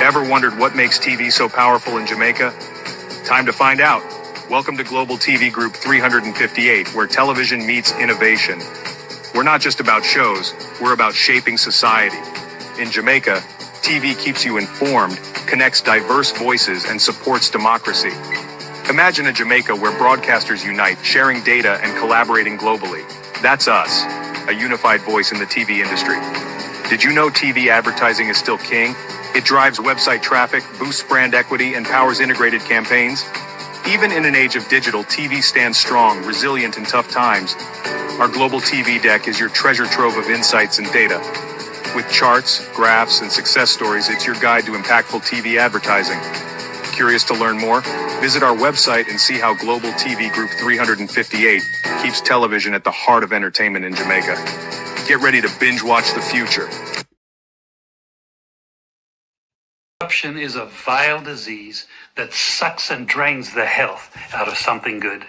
Ever wondered what makes TV so powerful in Jamaica? Time to find out. Welcome to Global TV Group 358, where television meets innovation. We're not just about shows, we're about shaping society. In Jamaica, TV keeps you informed, connects diverse voices, and supports democracy. Imagine a Jamaica where broadcasters unite, sharing data and collaborating globally. That's us, a unified voice in the TV industry. Did you know TV advertising is still king? It drives website traffic, boosts brand equity, and powers integrated campaigns. Even in an age of digital, TV stands strong, resilient in tough times. Our Global TV Deck is your treasure trove of insights and data. With charts, graphs, and success stories, it's your guide to impactful TV advertising. Curious to learn more? Visit our website and see how Global TV Group 358 keeps television at the heart of entertainment in Jamaica. Get ready to binge watch the future. Corruption is a vile disease that sucks and drains the health out of something good.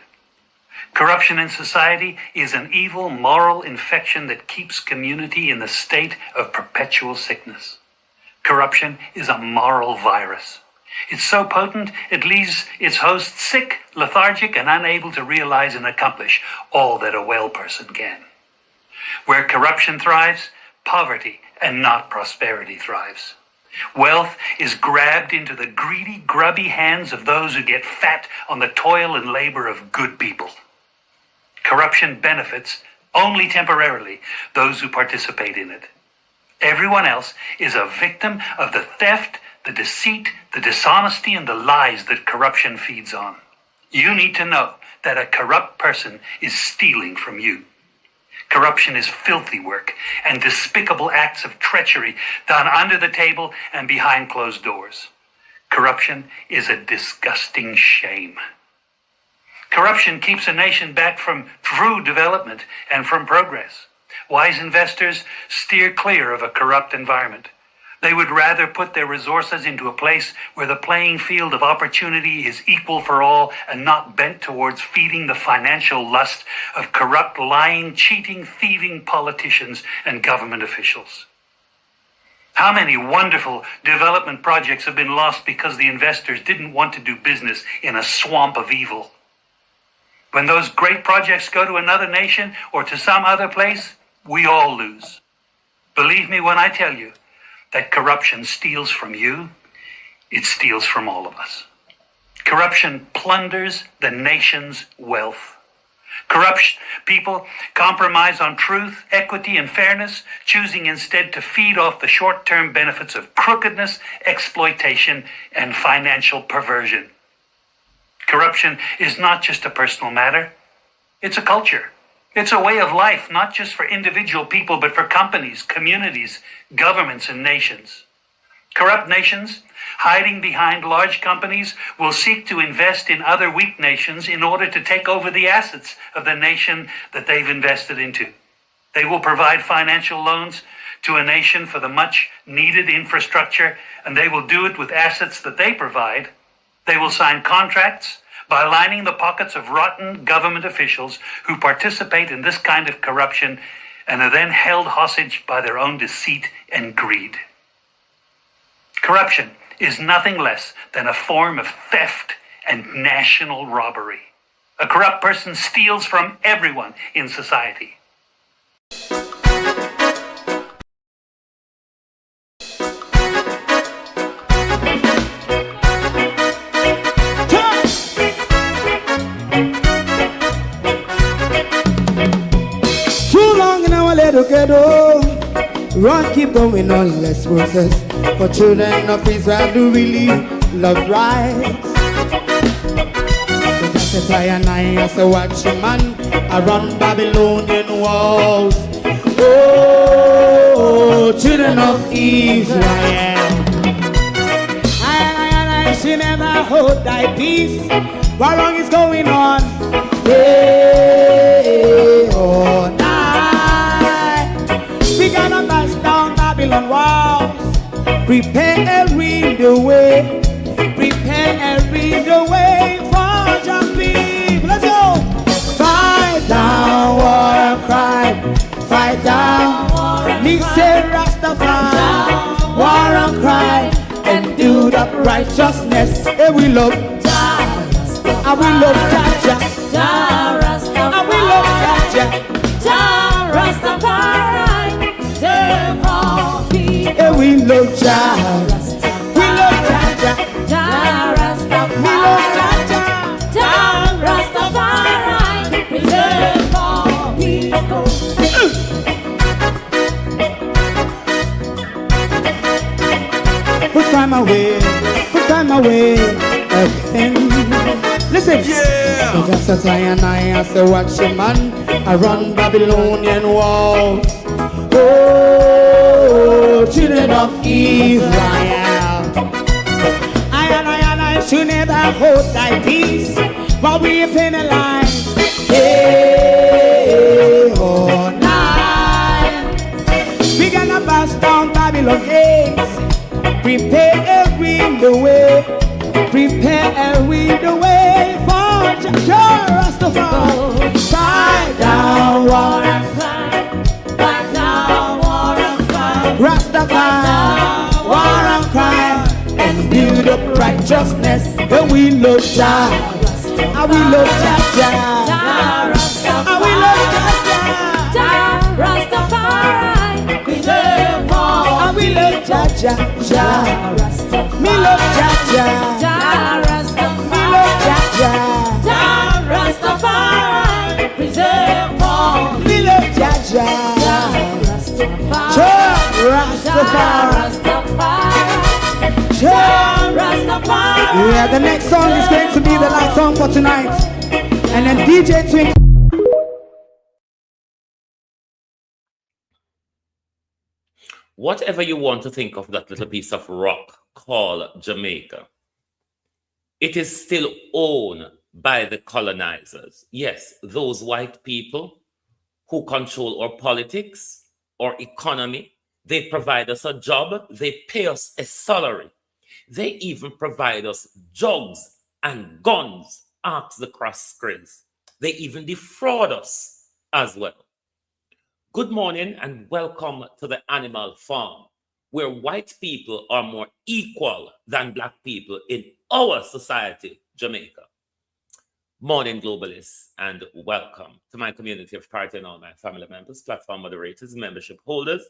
Corruption in society is an evil moral infection that keeps community in the state of perpetual sickness. Corruption is a moral virus. It's so potent, it leaves its host sick, lethargic, and unable to realize and accomplish all that a well person can. Where corruption thrives, poverty and not prosperity thrives. Wealth is grabbed into the greedy, grubby hands of those who get fat on the toil and labor of good people. Corruption benefits, only temporarily, those who participate in it. Everyone else is a victim of the theft, the deceit, the dishonesty, and the lies that corruption feeds on. You need to know that a corrupt person is stealing from you. Corruption is filthy work and despicable acts of treachery done under the table and behind closed doors. Corruption is a disgusting shame. Corruption keeps a nation back from true development and from progress. Wise investors steer clear of a corrupt environment. They would rather put their resources into a place where the playing field of opportunity is equal for all and not bent towards feeding the financial lust of corrupt, lying, cheating, thieving politicians and government officials. How many wonderful development projects have been lost because the investors didn't want to do business in a swamp of evil? When those great projects go to another nation or to some other place, we all lose. Believe me when I tell you that corruption steals from you, it steals from all of us. Corruption plunders the nation's wealth. Corrupt people compromise on truth, equity, and fairness, choosing instead to feed off the short-term benefits of crookedness, exploitation, and financial perversion. Corruption is not just a personal matter, it's a culture. It's a way of life, not just for individual people, but for companies, communities, governments, and nations. Corrupt nations, hiding behind large companies, will seek to invest in other weak nations in order to take over the assets of the nation that they've invested into. They will provide financial loans to a nation for the much-needed infrastructure, and they will do it with assets that they provide. They will sign contracts by lining the pockets of rotten government officials who participate in this kind of corruption and are then held hostage by their own deceit and greed. Corruption is nothing less than a form of theft and national robbery. A corrupt person steals from everyone in society. Run, keep going on, less process. For children of Israel who really love rights. So just a and I say watch a man around Babylonian walls. Oh, children of Israel. I she never hold thy peace. What wrong is going on? Day or night. We gotta bust down Babylon walls. Prepare every the way. Prepare every the way for your people. Let's go. Fight down war and crime. Fight down. Me say Rastafari. War and crime. And do righteousness. And we love Jah. And we love Jah. Jah Rastafari. And we love Jah. Jah Rastafari. Therefore people. And we love Jah. We love Jah. Jah Rastafari. We love Jah. Jah Rastafari. Therefore people. Put time away again. Listen, yeah. Just as I and I say, watch a man, I run Babylonian walls. Oh, children of Israel, I should never hold thy peace, but we penalize. Hey, oh, night. We gonna bust down Babylon gates. Prepare the way, prepare the way for Jah Rastafari. Fight down war and cry, fight down war and cry, Rastafari, war and cry, and build up righteousness. And we love Jah, and we love Jah, and we love Jah, Rastafari, we love all, and we love Jah. Me love Jah, Jah Rastafari. Me love Jah, Jah Rastafari. Preserve all. Me love Jah, Jah Rastafari. Jah Rastafari. Yeah, the next song is going to be the last song for tonight, and then DJ Twink. Whatever you want to think of that little piece of rock called Jamaica, it is still owned by the colonizers. Yes, those white people who control our politics, our economy. They provide us a job. They pay us a salary. They even provide us drugs and guns. Ask the cross-grays. They even defraud us as well. Good morning and welcome to the Animal Farm, where white people are more equal than black people in our society, Jamaica. Morning, globalists, and welcome to my community of party and all my family members, platform moderators, membership holders,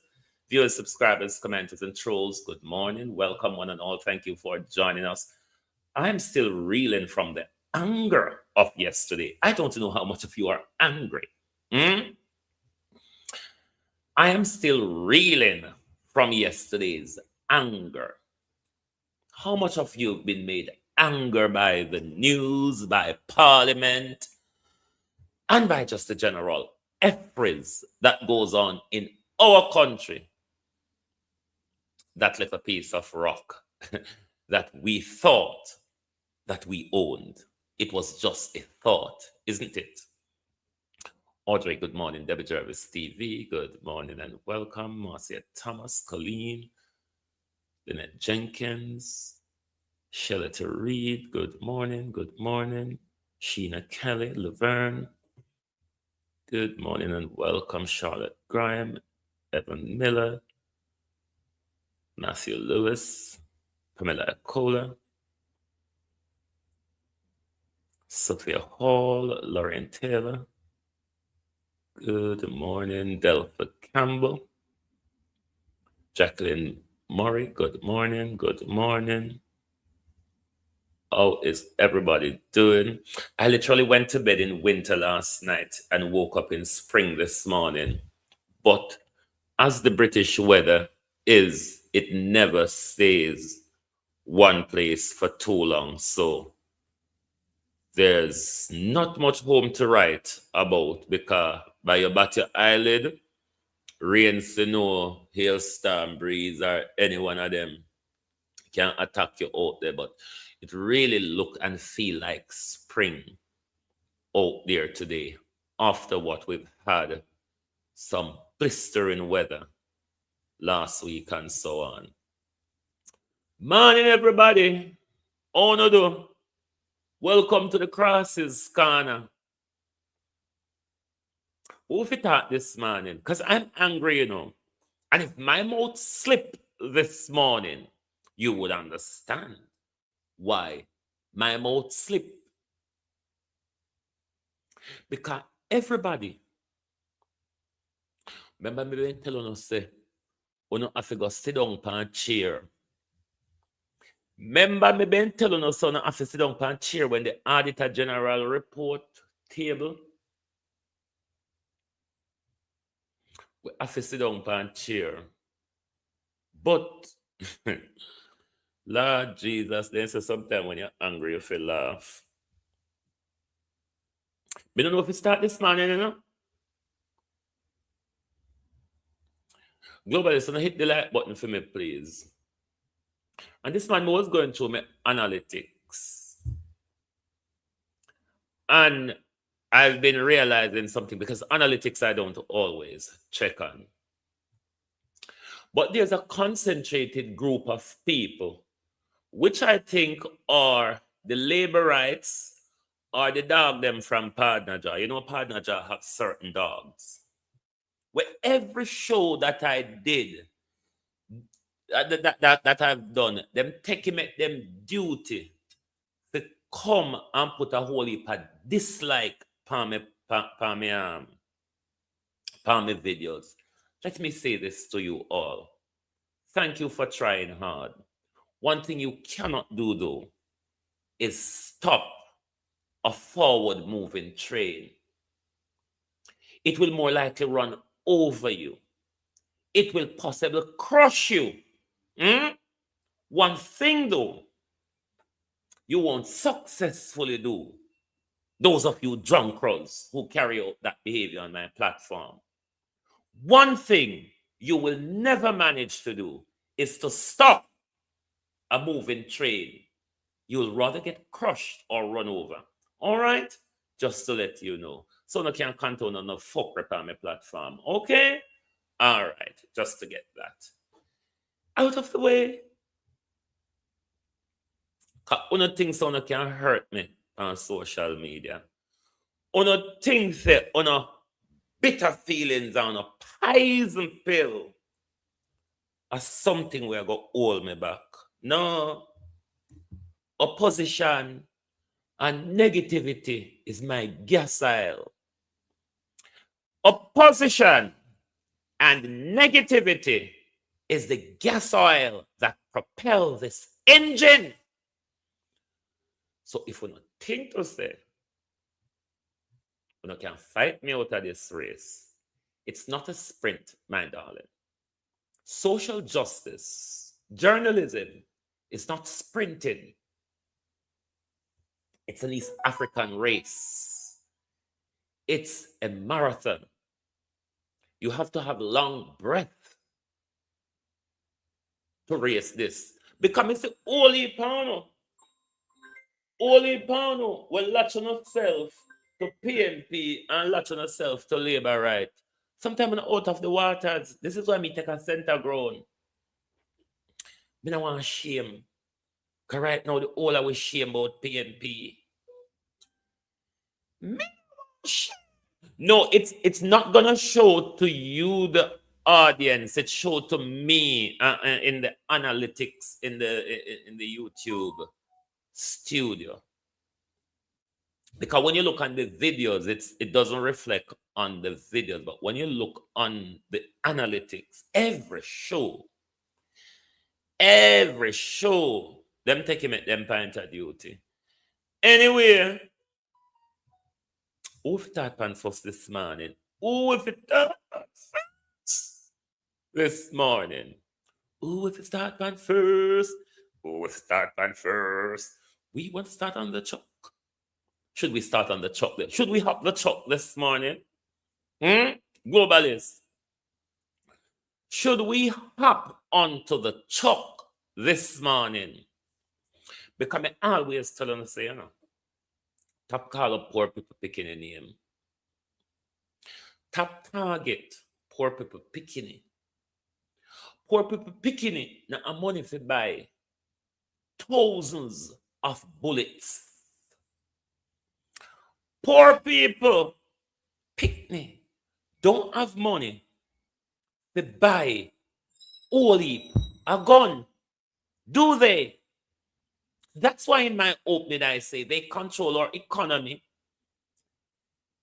viewers, subscribers, commenters, and trolls. Good morning. Welcome, one and all. Thank you for joining us. I'm still reeling from the anger of yesterday. I don't know how much of you are angry. I am still reeling from yesterday's anger. How much of you have been made angry by the news, by Parliament, and by just the general effries that goes on in our country? That little piece of rock that we thought that we owned. It was just a thought, isn't it? Audrey, good morning. Debbie Jervis TV, good morning and welcome. Marcia Thomas, Colleen, Lynette Jenkins, Shelita Reed, good morning, good morning. Sheena Kelly, Laverne, good morning and welcome. Charlotte Graham, Evan Miller, Matthew Lewis, Pamela Acola, Sophia Hall, Lauren Taylor, good morning. Delpha Campbell, Jacqueline Murray, good morning, good morning. How is everybody doing? I literally went to bed in winter last night and woke up in spring this morning. But as the British weather is, it never stays one place for too long. So there's not much home to write about because by your bat your eyelid, rain, snow, hailstorm, breeze, or any one of them can attack you out there. But it really look and feel like spring out there today after what we've had, some blistering weather last week and so on. Morning, everybody. How no do? Welcome to the Crosses Corner. Who if it out this morning? Because I'm angry, you know. And if my mouth slipped this morning, you would understand. Why? My mouth slip. Because everybody, remember me when telling us say, you know, have to go sit down on a chair. Remember me been telling us so have to sit down on a chair when the Auditor General report table. We have to sit down on a chair. But Lord Jesus, then say sometimes when you're angry, you feel laugh. We don't know if it start this morning, you know. Globally, so hit the like button for me, please. And this man was going through my analytics. And I've been realizing something because analytics I don't always check on. But there's a concentrated group of people, which I think are the labor rights or the dog them from Partnerjaw. You know, Partnerjaw have certain dogs. Where every show that I did, that I've done, them taking make them duty to come and put a whole heap of dislike on me videos. Let me say this to you all. Thank you for trying hard. One thing you cannot do though is stop a forward moving train. It will more likely run over you. It will possibly crush you. One thing though, you won't successfully do, those of you drunkards who carry out that behavior on my platform, one thing you will never manage to do is to stop a moving train. You'll rather get crushed or run over. All right? Just to let you know. So no can count on no fuck rep on my platform. Okay? All right. Just to get that out of the way. Una things so no can hurt me on social media. Una things that una bitter feelings on a poison pill are something where go hold me back. No. Opposition and negativity is my gas oil. Opposition and negativity is the gas oil that propels this engine. So if we don't think to say, we can fight me out of this race, it's not a sprint, my darling. Social justice, journalism is not sprinting. It's an East African race. It's a marathon. You have to have long breath to race this. Because it's the only pano will latch on itself to PNP and latch on itself to labor right. Sometimes I'm out of the waters. This is why me take a center ground. I don't want to shame. Because right now, the whole of we shame about PNP. No, it's not going to show to you, the audience. It showed to me in the analytics, in the YouTube studio. Because when you look on the videos, it doesn't reflect on the videos. But when you look on the analytics, every show, them taking it them point of duty. Anyway, who start pan first this morning? Who if it start first this morning? Who if it start pan first? Who if start pan first? We want to start on the chalk. Should we start on the chalk? Should we hop the chalk this morning? Globalists. Should we hop onto the chalk this morning? Because I always tell them, say, you know, top call up poor people picking a name. Top target poor people picking it. Poor people picking it. Now I'm money to buy thousands of bullets. Poor people picnic don't have money to buy all heap a gun. Do they? That's why in my opening I say they control our economy.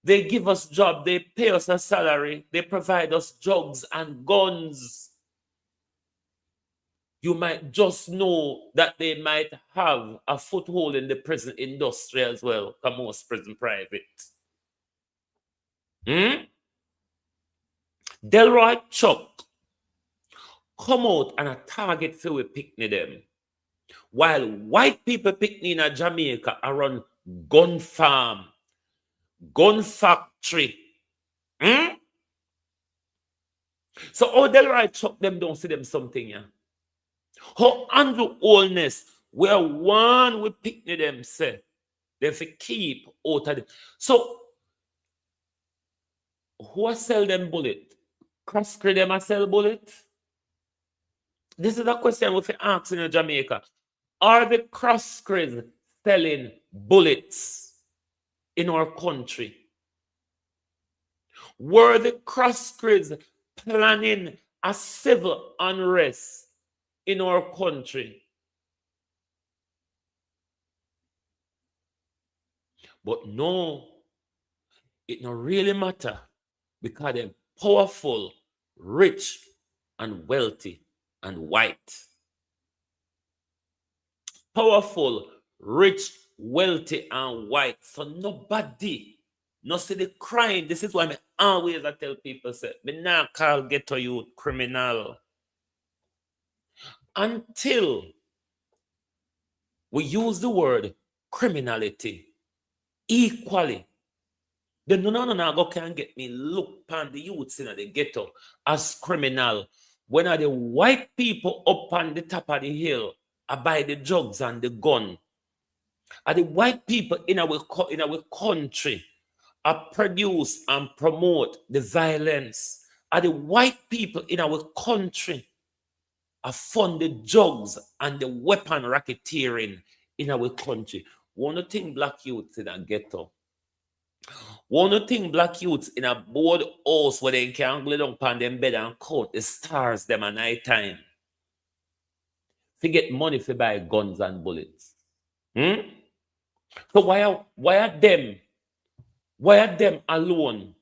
They give us job, they pay us a salary, they provide us drugs and guns. You might just know that they might have a foothold in the prison industry as well, because most prison private. Delroy Chuck come out and a target for we picnic them. While white people picnic in Jamaica are run gun farm, gun factory. So how Delroy Chuck them don't see them something, yeah? How Andrew Oldness, where one we picnic them say, they fi keep out of it. So who sell them bullet? Cross-creed them a sell bullet? This is a question we fi ask in Jamaica. Are the cross-creeds selling bullets in our country? Were the cross-creeds planning a civil unrest in our country? But no, it don't really matter because they're powerful, rich, and wealthy, and white. Powerful, rich, wealthy, and white. So nobody, no see the crime. This is why I always tell people, say, me not call ghetto youth criminal. Until we use the word criminality equally, then no go can get me look upon the youths in the ghetto as criminal. When are the white people up on the top of the hill I buy the drugs and the gun? Are the white people in our country I produce and promote the violence? Are the white people in our country I fund the drugs and the weapon racketeering in our country? One thing black youths in a ghetto. One thing black youths in a board house where they can lay down upon them bed and count the stars them at night time. To get money to buy guns and bullets. So why are them alone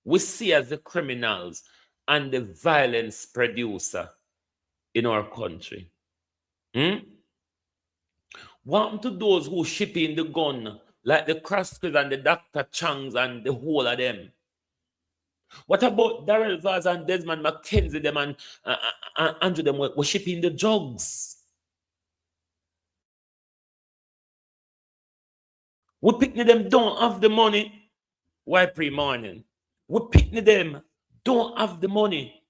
we see as the criminals and the violence producer in our country? What to those who ship in the gun, like the Crossfield and the Dr. Changs and the whole of them? What about Daryl Vaz and Desmond McKenzie them and Andrew them were shipping the drugs? We picnic them don't have the money. Why pre-morning? We picnic them don't have the money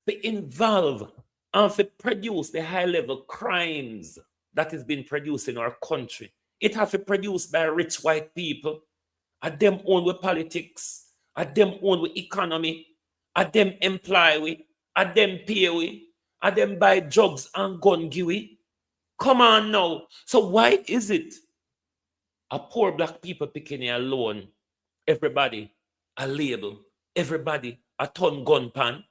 to involve and to produce the high-level crimes that is being produced in our country. It has to be produced by rich white people. At them own with politics. At them own with economy. At them employ we. At them pay we. At them buy drugs and gun give we. Come on now. So why is it a poor black people picking a alone? Everybody a label. Everybody a ton gun pan.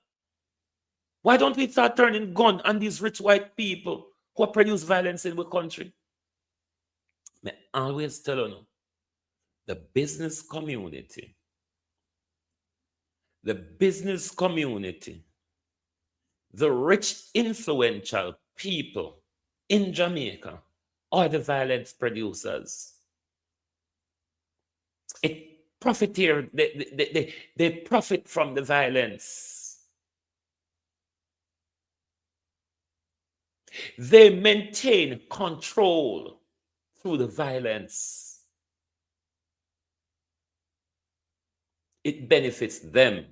Why don't we start turning gun on these rich white people who produce violence in the country? I always tell you, the business community, the rich, influential people in Jamaica are the violence producers. They profit from the violence. They maintain control through the violence. It benefits them.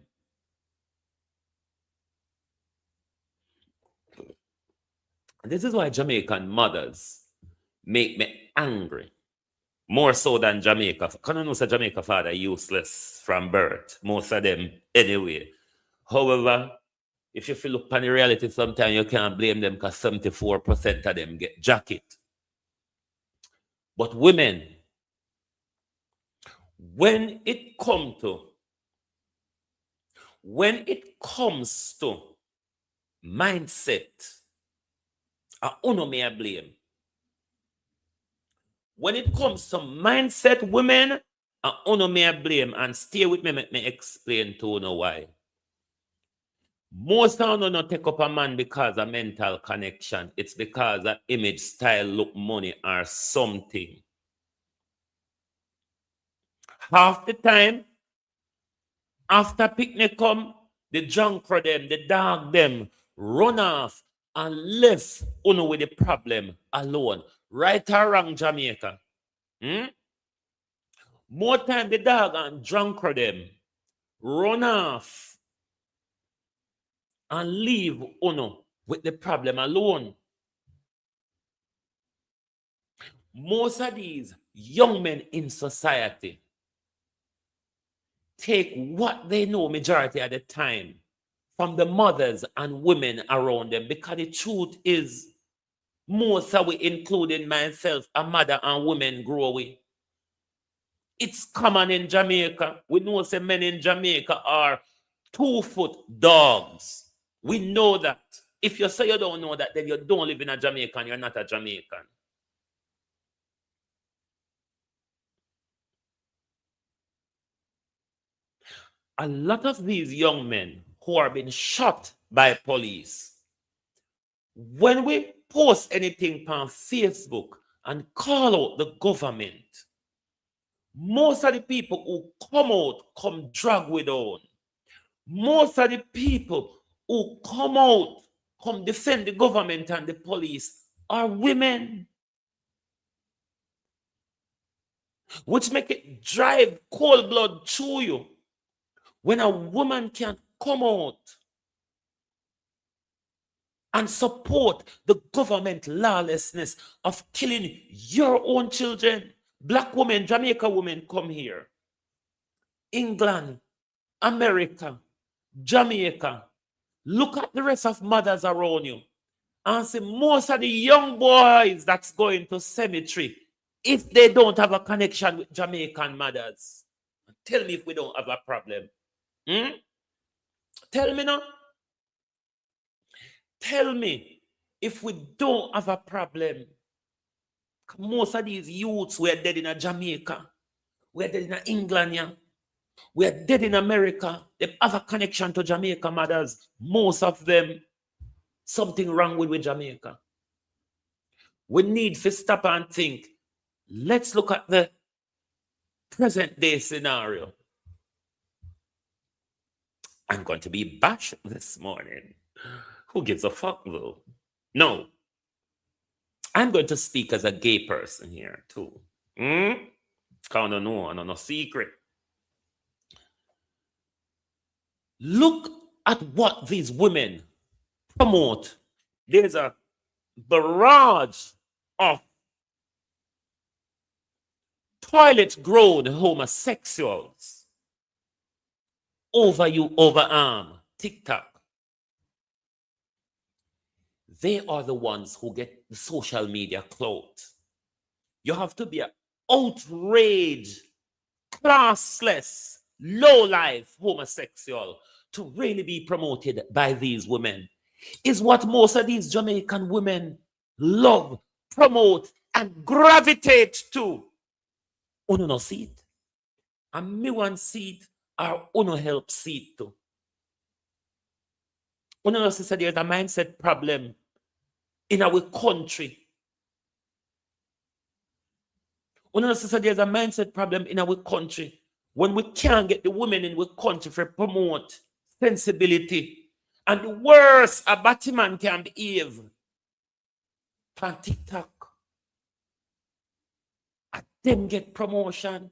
This is why Jamaican mothers make me angry. More so than Jamaica. Because I know say Jamaica father useless from birth. Most of them anyway. However, if you feel look upon the reality, sometimes you can't blame them because 74% of them get jacket. But women, when it comes to mindset, I uno me a blame. When it comes to mindset, women, I honor me blame and stay with me, make me explain to you why. Most of them not take up a man because of mental connection. It's because of image, style, look, money, or something. Half the time, after picnic come, the drunk for them, the dog them, run off and left uno with the problem alone. Right or wrong, Jamaica? More time the dog and drunk for them, run off and leave uno with the problem alone. Most of these young men in society take what they know majority of the time from the mothers and women around them, because the truth is most of we, including myself, a mother and women grow with. It's common in Jamaica. We know some men in Jamaica are 2-foot dogs. We know that. If you say you don't know that, then you don't live in a Jamaican, you're not a Jamaican. A lot of these young men who are being shot by police, when we post anything on Facebook and call out the government, most of the people who come out come drag with on. Most of the people who come out, come defend the government and the police are women, which make it drive cold blood through you. When a woman can come out and support the government lawlessness of killing your own children. Black women, Jamaica women come here. England, America, Jamaica. Look at the rest of mothers around you and see most of the young boys that's going to cemetery, if they don't have a connection with Jamaican mothers. Tell me if we don't have a problem. Tell me now. Tell me if we don't have a problem. Most of these youths were dead in Jamaica. We're dead in England. Yeah. We're dead in America. They have a connection to Jamaica mothers. Most of them, something wrong with Jamaica. We need to stop and think. Let's look at the present day scenario. I'm going to be bashed this morning. Who gives a fuck though? No. I'm going to speak as a gay person here too. Can't know, no secret. Look at what these women promote. There's a barrage of toilet-grown homosexuals overarm TikTok. They are the ones who get the social media clout. You have to be an outraged, classless, low-life homosexual to really be promoted by these women. Is what most of these Jamaican women love, promote, and gravitate to. Uno no see it. And me one see it, or uno help see it too. Uno no see there's a mindset problem in our country. Uno no see there's a mindset problem in our country when we can't get the women in our country to promote sensibility. And the worse a Batman can behave on TikTok. And them get promotion.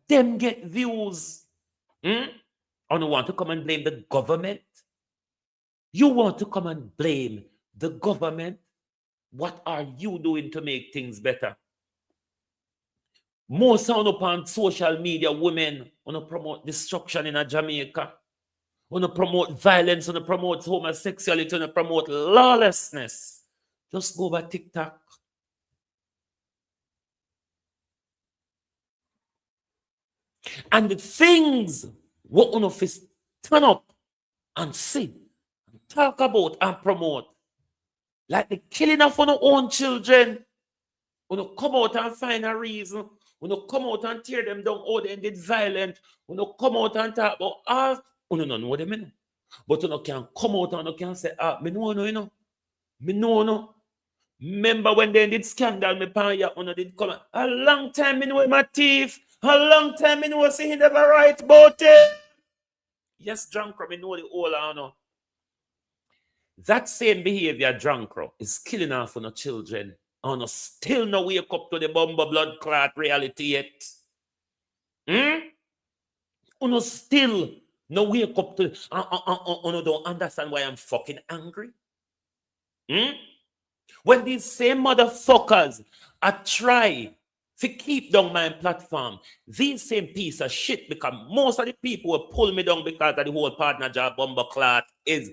Them get views. And you want to come and blame the government? You want to come and blame the government? What are you doing to make things better? More sound upon social media, women want to promote destruction in Jamaica. Want to promote violence, want to promote homosexuality, want to promote lawlessness. Just go by TikTok. And the things what one of us turn up and see, and talk about and promote, like the killing of our own children, come out and find a reason. Come out and tear them down. Oh, they did violent. Come out and talk about all. No know them, you know. But can come out and can say, me know, you know. Me know, no. Remember when they did scandal, me pan ya, did come. A long time me know my thief. A long time me know see he never right about it. Yes, drunk, me know the whole honor. That same behavior, drunk, is killing off on the children. And still no wake up to the bomber blood clot reality yet. Still no wake up to don't understand why I'm fucking angry. When these same motherfuckers are try to keep down my platform, these same piece of shit, because most of the people will pull me down because of the whole partner job bomber clot is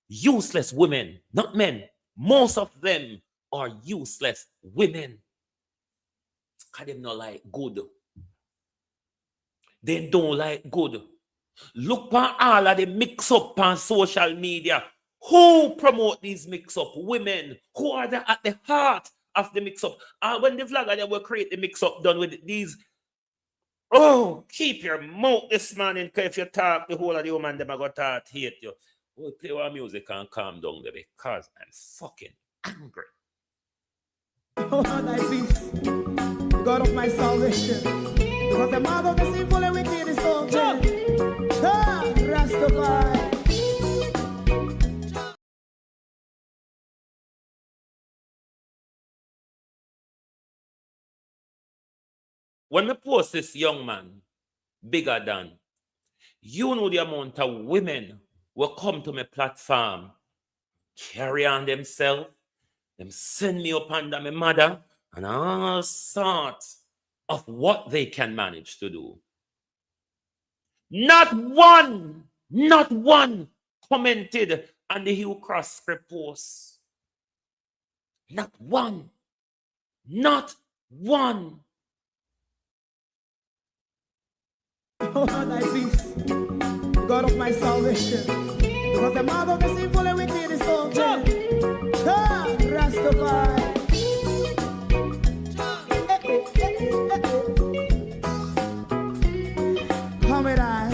useless women, not men. Most of them are useless women. Because they don't like good. They don't like good. Look at all of the mix-up on social media. Who promote these mix-up? Women. Who are at the heart of the mix-up? When the vlogger they will create the mix-up done with these. Oh, keep your mouth this morning, because if you talk, the whole of the woman them are going to hate you. Oh, play our music and calm down there because I'm fucking angry. Oh, thy peace, God of my salvation, because the mouth of the sinful and wicked is so dead. Rastafari. When we post this young man, bigger than, you know the amount of women will come to my platform, carry on themselves, them send me up under my mother, and all sorts of what they can manage to do. Not one commented on the Hugh Cross script post. Not one. Oh, thy peace, God of my salvation, because the mouth of the sinful and wicked is so dead. Rastafari. Come with I.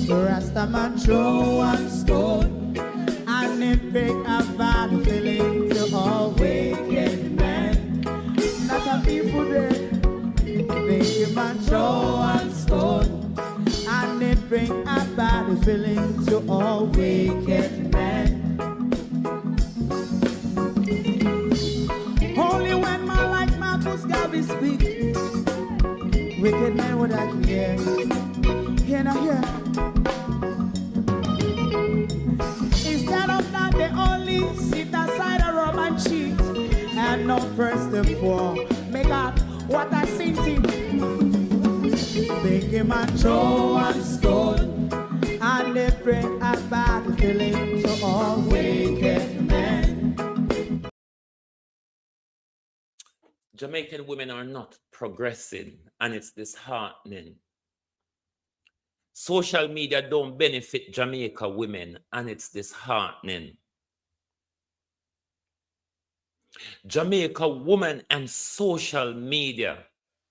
Rastaman throw one stone, and it break a bad feeling to all wicked men. Not a people there. Make him and throw one stone, and it bring a bad feeling to all wicked men. Only when man like Marcus Garvey speak, wicked men would I hear. Hear now hear. Instead of that, they only sit aside and rob and cheat, and not first and for make up what I seen to. Make him and throw one stone, and they bring a bad feeling to all wicked men. Jamaican women are not progressing, and it's disheartening. Social media don't benefit Jamaica women, and it's disheartening. Jamaica women and social media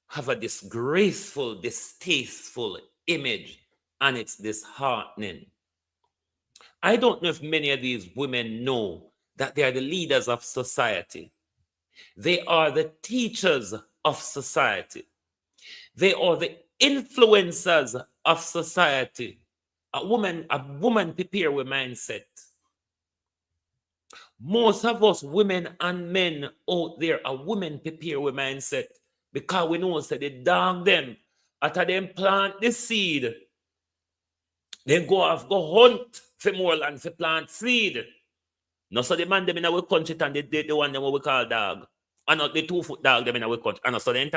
have a disgraceful, distasteful image, and it's disheartening. I don't know if many of these women know that they are the leaders of society. They are the teachers of society. They are the influencers of society. A woman prepare with mindset. Most of us women and men out there are women prepare with mindset, because we know that they dog them. After them plant the seed, they go hunt for more land for plant seed. No, so the man them in our country and the one them what we call dog. And not the 2-foot dog them in our country. And so then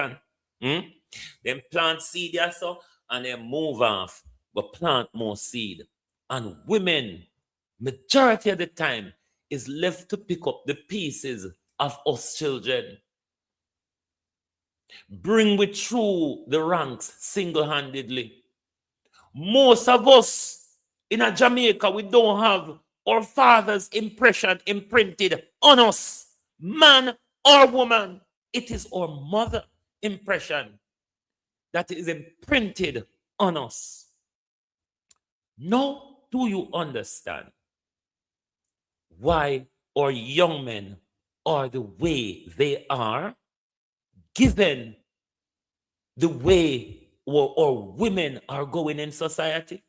them plant seed yeah, so and they move off, but plant more seed. And women, majority of the time, is left to pick up the pieces of us children. Bring we through the ranks single-handedly. Most of us in a Jamaica, we don't have our father's impression imprinted on us, man our woman. It is our mother impression that is imprinted on us. Now, do you understand why our young men are the way they are, given the way our women are going in society?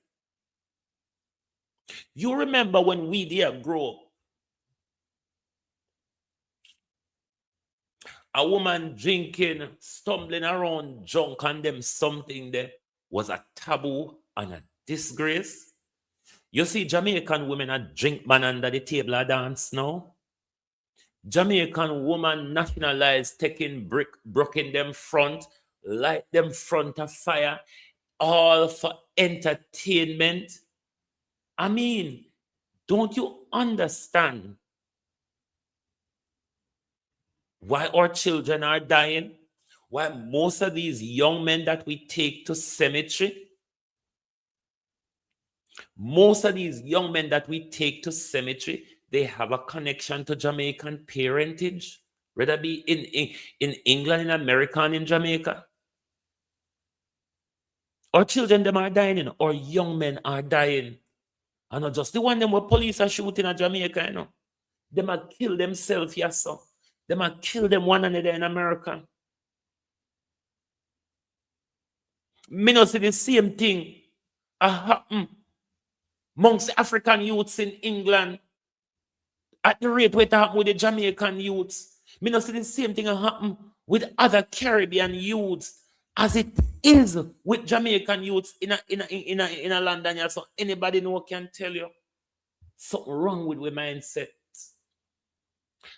You remember when we there grow up, a woman drinking, stumbling around, drunk, and them something there was a taboo and a disgrace. You see, Jamaican women a drink man under the table a dance now. Jamaican woman nationalized, taking brick, broken them front, light them front of fire, all for entertainment. I mean, don't you understand why our children are dying? Why most of these young men that we take to cemetery, they have a connection to Jamaican parentage, whether be in England, in America, and in Jamaica. Our children, them are dying, you know. Our young men are dying. And not just the one them where police are shooting at Jamaica, you know. Them are kill themselves, yes, sir. Them are kill them one another in America. Me not see the same thing happen amongst African youths in England at the rate where it happen with the Jamaican youths. Me not see the same thing happen with other Caribbean youths as it is with Jamaican youths in a London. Yeah. So anybody know can tell you something wrong with my mindset.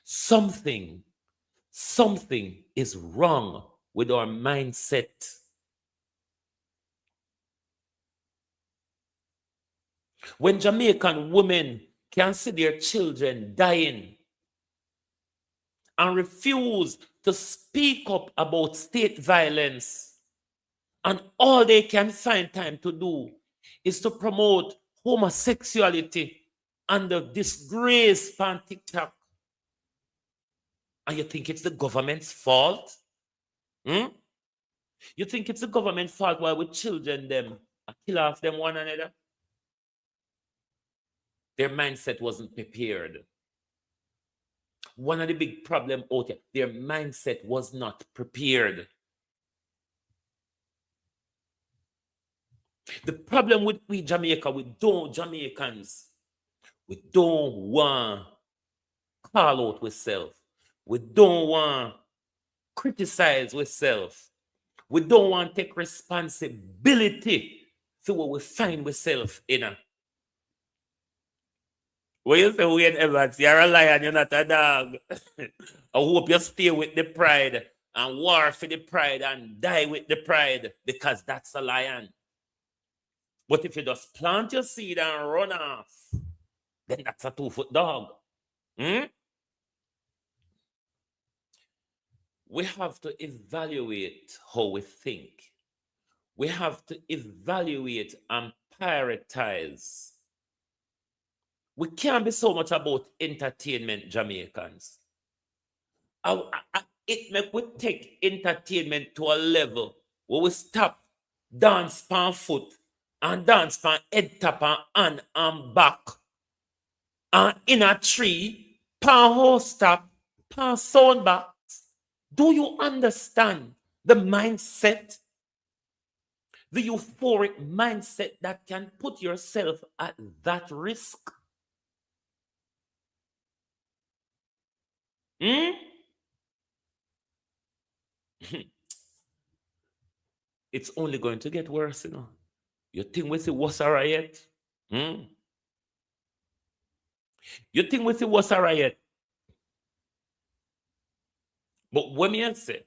Something is wrong with our mindset. When Jamaican women can see their children dying and refuse to speak up about state violence, and all they can find time to do is to promote homosexuality and the disgrace on TikTok, and you think it's the government's fault? You think it's the government's fault why with children them kill off them one another? Their mindset wasn't prepared. One of the big problems out there, their mindset was not prepared. The problem with we Jamaica, Jamaicans, we don't want call out ourselves. We don't want criticize ourselves. We don't want take responsibility for what we find ourselves in. When you say Wayne Evans, you're a lion, you're not a dog. I hope you stay with the pride and war for the pride and die with the pride, because that's a lion. But if you just plant your seed and run off, then that's a 2-foot dog. We have to evaluate how we think. We have to evaluate and prioritize. We can't be so much about entertainment, Jamaicans. It make we take entertainment to a level where we stop dance pan foot and dance pan head tap and back. And in a tree, pan house tap, pan sound back. Do you understand the mindset? The euphoric mindset that can put yourself at that risk? It's only going to get worse, you know. You think we see what's a riot? You think we see what's a riot? But when me say,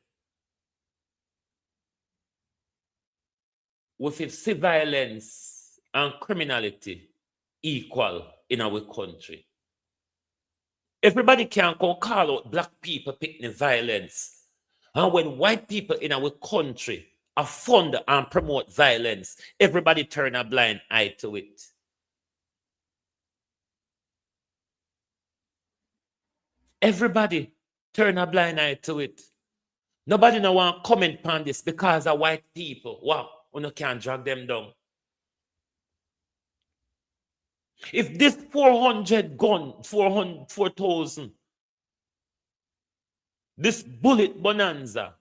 we feel see violence and criminality equal in our country. Everybody can call out black people picking violence. And when white people in our country are fund and promote violence, everybody turn a blind eye to it. Everybody turn a blind eye to it. Nobody no want comment on this because of white people. Wow, you can't drag them down. If this 400 gun, 4,000, this bullet bonanza,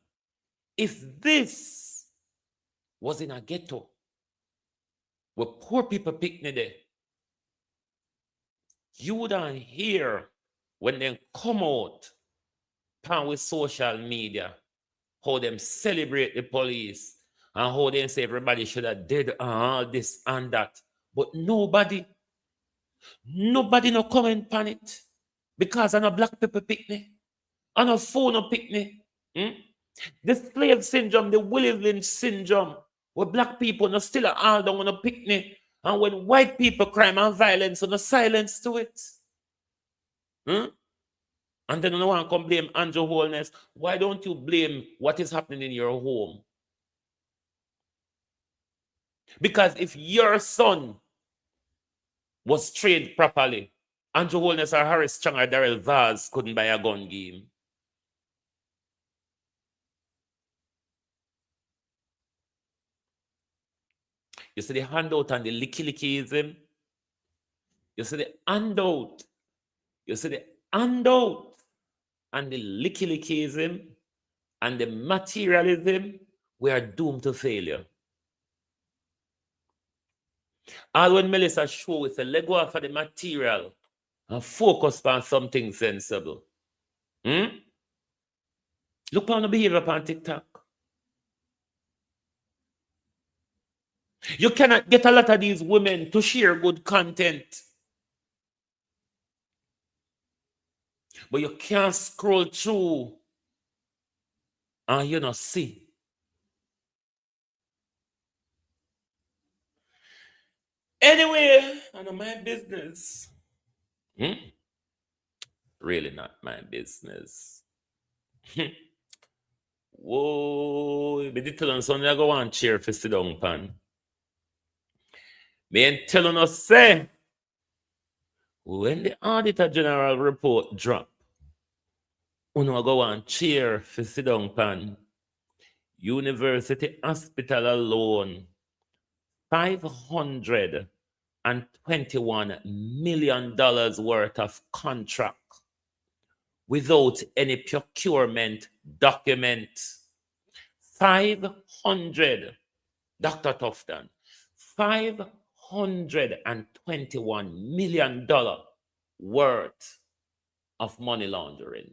if this was in a ghetto where poor people picnic there, you wouldn't hear when they come out pan with social media how them celebrate the police and how they say everybody should have did all this and that. But nobody no comment on it because I know black people picnic, I know phone no picnic. The slave syndrome, the Willie Lynch syndrome, where black people no still all down on a picnic, and when white people crime and violence, no silence to it. And then no one can blame Andrew Holness. Why don't you blame what is happening in your home? Because if your son was trained properly, Andrew Holness or Harris Chang or Daryl Vaz couldn't buy a gun game. You see the handout and the licky-lickyism? You see the handout. You see the handout and the licky-lickyism and the materialism. We are doomed to failure. All when Melissa show with a leg go off for the material and focus on something sensible. Look on the behavior on TikTok. You cannot get a lot of these women to share good content. But you can't scroll through and you not see. Anyway, I know my business. Really not my business. Whoa, but tell us something I go on chair for sit down pan. Me ain't telling us say when the Auditor General report drop, uno go on chair for sit down pan. University Hospital alone, $521 million worth of contract without any procurement document. 500, Dr. Tufton, $521 million worth of money laundering.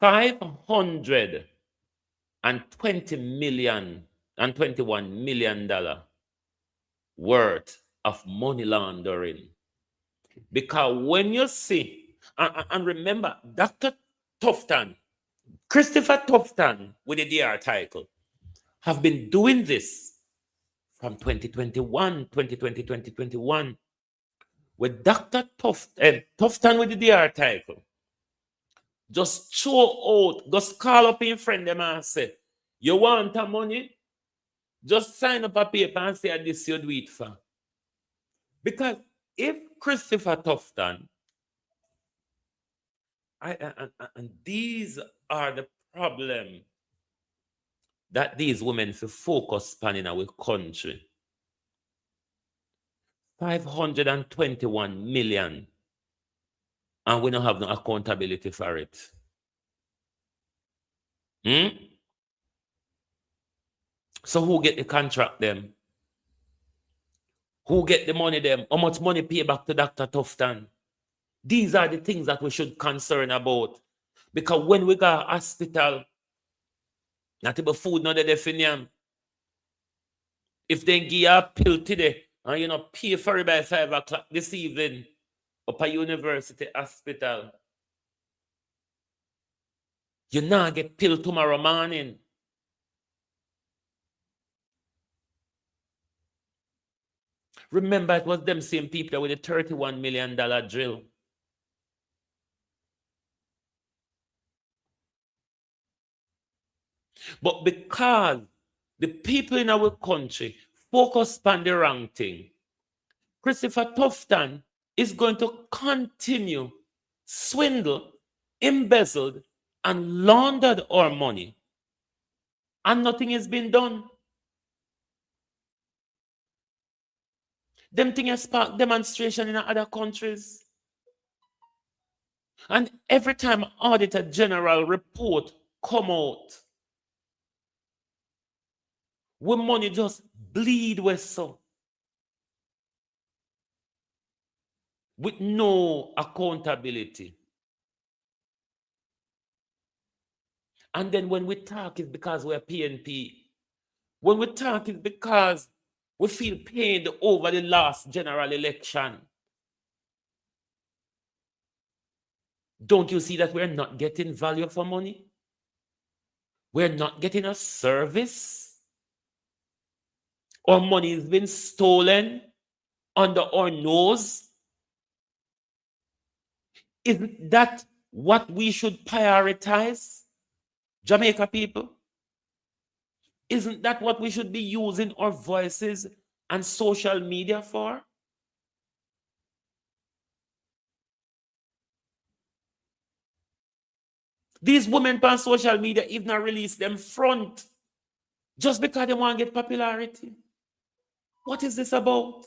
$521 million worth of money laundering. Because when you see, and remember, Dr. Tufton, Christopher Tufton with the DR title, have been doing this from 2021, with Dr. Tufton with the DR title. Just show out, just call up your friend them and say, you want the money? Just sign up a paper and say this you do it for. Because if Christopher Tufton, and these are the problem that these women focus on in our country. 521 million. And we don't have no accountability for it. So who get the contract them? Who get the money them? How much money pay back to Dr. Tufton? These are the things that we should concern about. Because when we go to hospital, not even food, not the definition. If they give you a pill today, and you know, pay for it by 5 o'clock this evening up at university hospital, you not get pill tomorrow morning. Remember, it was them same people with the $31 million drill. But because the people in our country focus on the wrong thing, Christopher Tufton is going to continue swindle embezzled and laundered our money, and nothing has been done. Them thing has sparked demonstration in other countries. And every time Auditor General report come out, we money just bleed with so. With no accountability. And then when we talk, it's because we're PNP. When we talk, it's because we feel pained over the last general election. Don't you see that we're not getting value for money? We're not getting a service. Our money has been stolen under our nose. Isn't that what we should prioritize, Jamaica people? Isn't that what we should be using our voices and social media for? These women on social media even not release them front just because they want to get popularity. What is this about?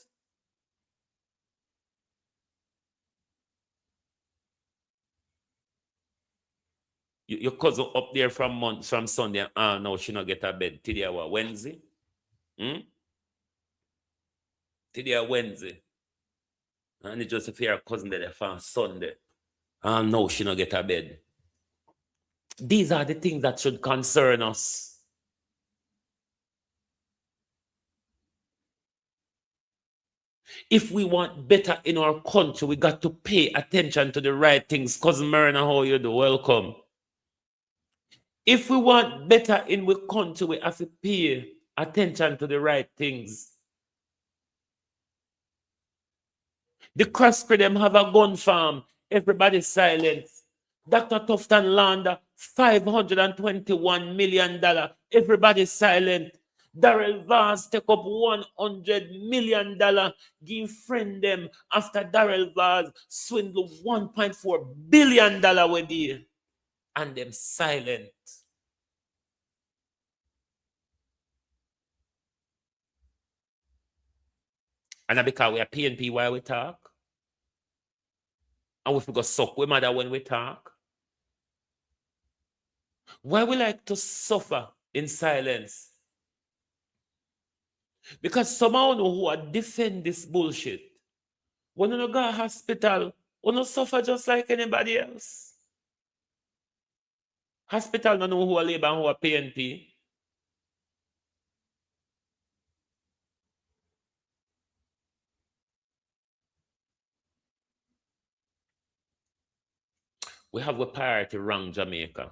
Your cousin up there from Sunday, no, she not get a bed. Today what, Wednesday? Today Wednesday. And it's just if your cousin there from Sunday. No, she not get a bed. These are the things that should concern us. If we want better in our country, we got to pay attention to the right things. Cousin Marina, how you do? Welcome. If we want better in our country, we have to pay attention to the right things. The Crosscrew them have a gun farm. Everybody silent. Dr. Tufton Launder, $521 million. Everybody silent. Daryl Vaz take up $100 million. Give friend them after Daryl Vaz swindle $1.4 billion with you. And them silent. And because we are PNP while we talk. And we forgot suck we mother when we talk. Why we like to suffer in silence? Because somehow who are defend this bullshit. When you go to hospital, you don't suffer just like anybody else. Hospital don't know who are labor and who are PNP. We have a priority wrong, Jamaica.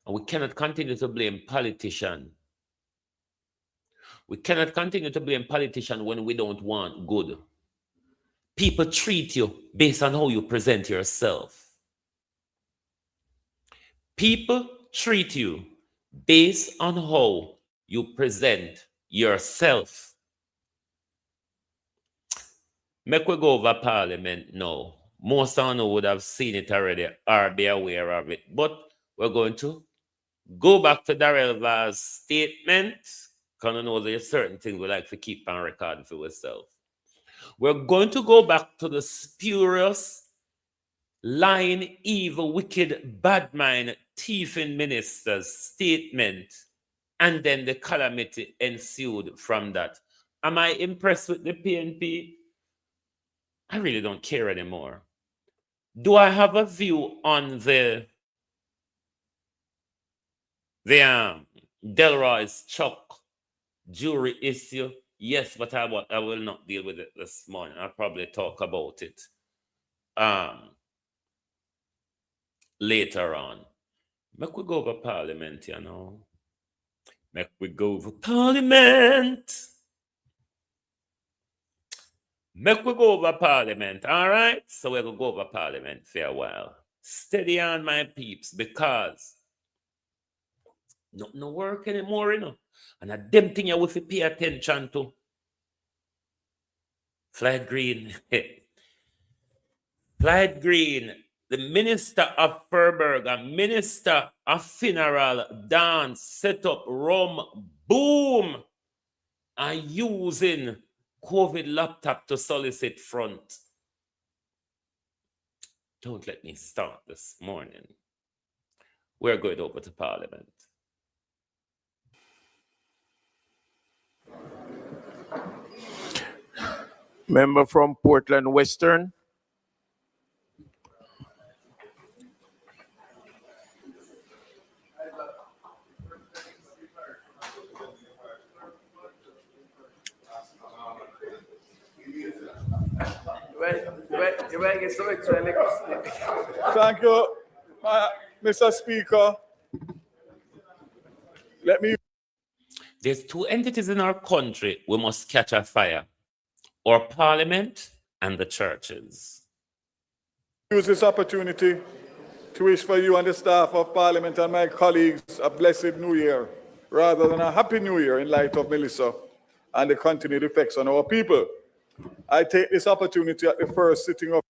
And we cannot continue to blame politicians. We cannot continue to blame politicians when we don't want good. People treat you based on how you present yourself. People treat you based on how you present yourself. Make we go over Parliament now. Most of you would have seen it already or be aware of it. But we're going to go back to Daryl Vaz's statement. Because I know there's certain things we like to keep on record for ourselves. We're going to go back to the spurious, lying, evil, wicked, bad mind, thieving minister's statement. And then the calamity ensued from that. Am I impressed with the PNP? I really don't care anymore. Do I have a view on the Delroy's Chuck jury issue? Yes, but I will not deal with it this morning. I'll probably talk about it later on. Make we go over Parliament, you know. Make we go over Parliament. Make we go over Parliament, all right? So we're going to go over Parliament for a while. Steady on, my peeps, because no work anymore, you know. And a damn thing you have to pay attention to. Flight Green. Flight Green the minister of Furberg, a minister of funeral, dance, set up, rum, boom, and using COVID laptop to solicit front. Don't let me start this morning. We're going over to Parliament. Member from Portland Western. Thank you, Mr. Speaker. There's two entities in our country we must catch a fire: our parliament and the churches. Use this opportunity to wish for you and the staff of Parliament and my colleagues a blessed New Year, rather than a Happy New Year in light of Melissa and the continued effects on our people. I take this opportunity at the first sitting of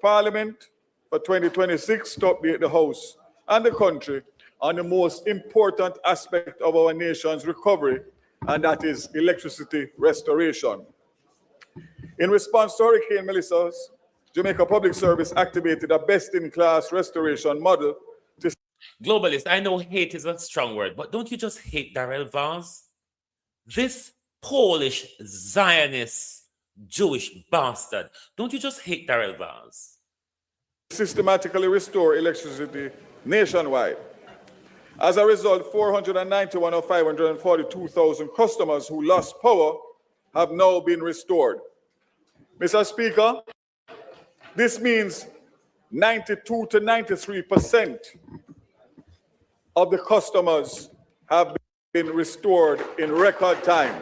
Parliament for 2026 to update the House and the country on the most important aspect of our nation's recovery, and that is electricity restoration. In response to Hurricane Melissa, Jamaica Public Service activated a best-in-class restoration model to... Globalist, I know hate is a strong word, but don't you just hate Daryl Vaz? This Polish Zionist Jewish bastard. Don't you just hate Daryl Vaz? Systematically restore electricity nationwide. As a result, 491 of 542,000 customers who lost power have now been restored. Mr. Speaker, this means 92 to 93% of the customers have been restored in record time.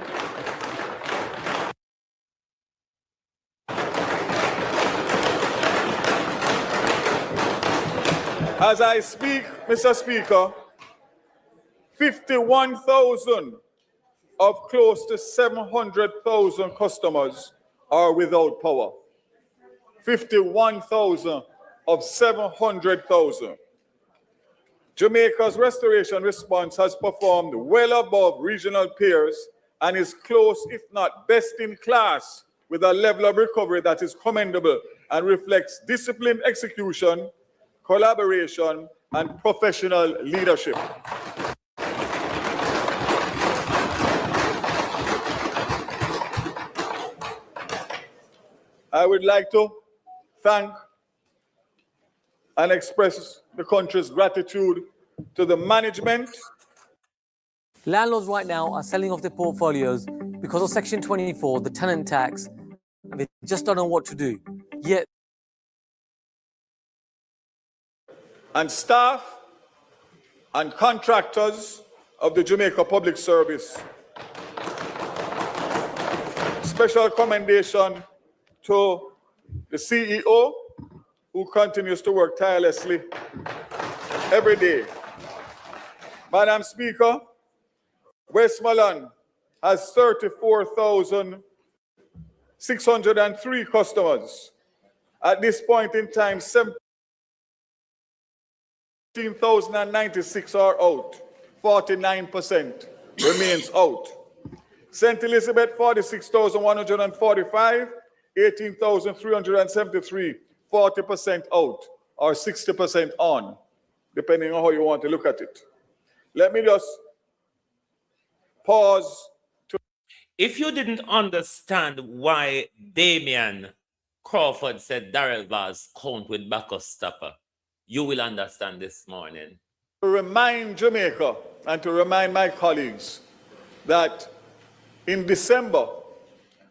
As I speak, Mr. Speaker, 51,000 of close to 700,000 customers are without power. 51,000 of 700,000. Jamaica's restoration response has performed well above regional peers and is close, if not best in class, with a level of recovery that is commendable and reflects disciplined execution, collaboration, and professional leadership. I would like to thank and express the country's gratitude to the management. Landlords right now are selling off their portfolios because of Section 24, the tenant tax, and they just don't know what to do. Yet, and staff and contractors of the Jamaica Public Service. Special commendation to the CEO, who continues to work tirelessly every day. Madam Speaker, Westmoreland has 34,603 customers. At this point in time, 17,096 are out. 49% remains out. St. Elizabeth, 46,145, 18,373, 40% out, or 60% on, depending on how you want to look at it. Let me just pause. If you didn't understand why Damian Crawford said Daryl Vaz count with backup stopper, you will understand this morning. To remind Jamaica and to remind my colleagues that in December,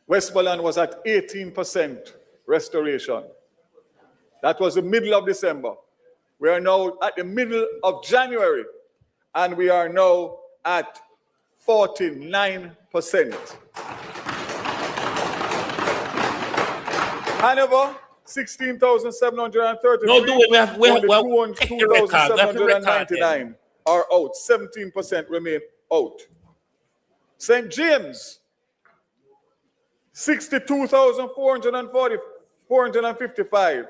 Westmoreland was at 18% restoration. That was the middle of December. We are now at the middle of January, and we are now at 49%. Hanover, 16,733. No, do it. We have 2,799 are out. 17% remain out. St. James, 62,455.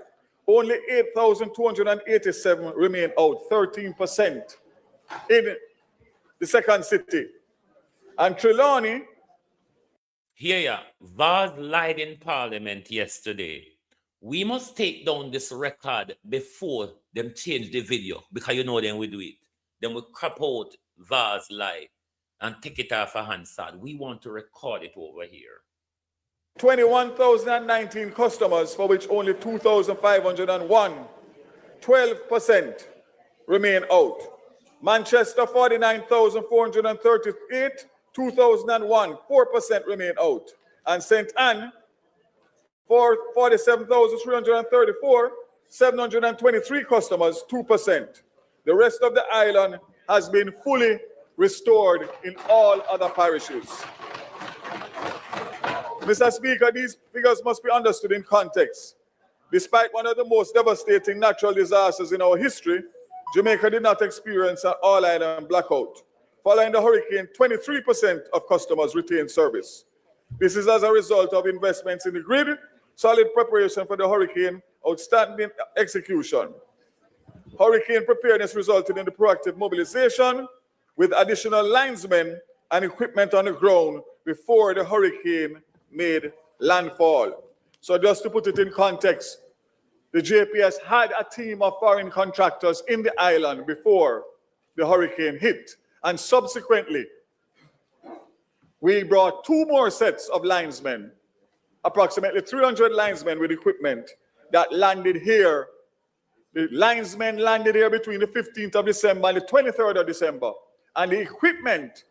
only 8,287 remain out, 13% in the second city. And Trelawney, Here, Vaz lied in Parliament yesterday. We must take down this record before them change the video, because you know then we do it. Then we crop out Vaz lie and take it off a Hansard. We want to record it over here. 21,019 customers, for which only 2,501, 12% remain out. Manchester, 49,438, 2,001, 4% remain out. And St. Anne, 47,334, 723 customers, 2%. The rest of the island has been fully restored in all other parishes. Mr. Speaker, these figures must be understood in context. Despite one of the most devastating natural disasters in our history, Jamaica did not experience an all-island blackout. Following the hurricane, 23% of customers retained service. This is as a result of investments in the grid, solid preparation for the hurricane, outstanding execution. Hurricane preparedness resulted in the proactive mobilization with additional linesmen and equipment on the ground before the hurricane made landfall. So just to put it in context, the JPS had a team of foreign contractors in the island before the hurricane hit. And subsequently, we brought 2 more sets of linesmen, approximately 300 linesmen with equipment that landed here. The linesmen landed here between the 15th of December and the 23rd of December. And the equipment,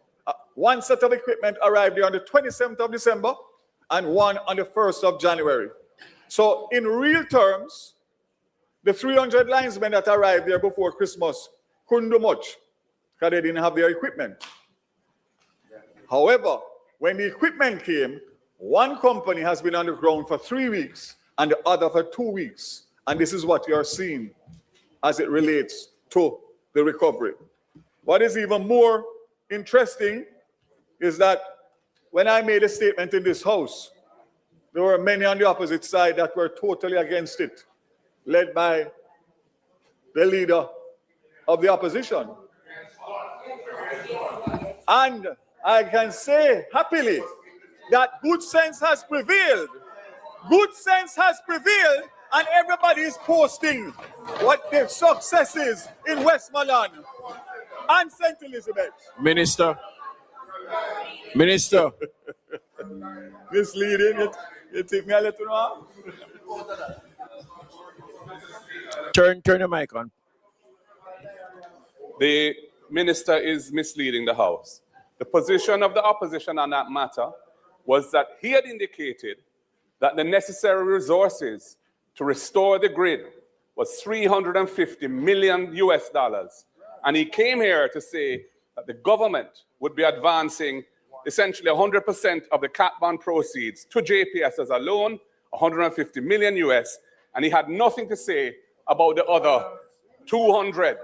one set of equipment arrived here on the 27th of December and one on the 1st of January. So in real terms, the 300 linesmen that arrived there before Christmas couldn't do much because they didn't have their equipment. However, when the equipment came, one company has been on the ground for 3 weeks and the other for 2 weeks. And this is what you are seeing as it relates to the recovery. What is even more interesting is that when I made a statement in this house, there were many on the opposite side that were totally against it, led by the leader of the opposition. And I can say happily that good sense has prevailed. Good sense has prevailed, and everybody is posting what their success is in Westmoreland and St. Elizabeth. Minister. Misleading. You think me a little off? Turn the mic on. The minister is misleading the House. The position of the opposition on that matter was that he had indicated that the necessary resources to restore the grid was $350 million US. And he came here to say that the government would be advancing essentially 100% of the cat bond proceeds to JPS as a loan, 150 million US, and he had nothing to say about the other 200,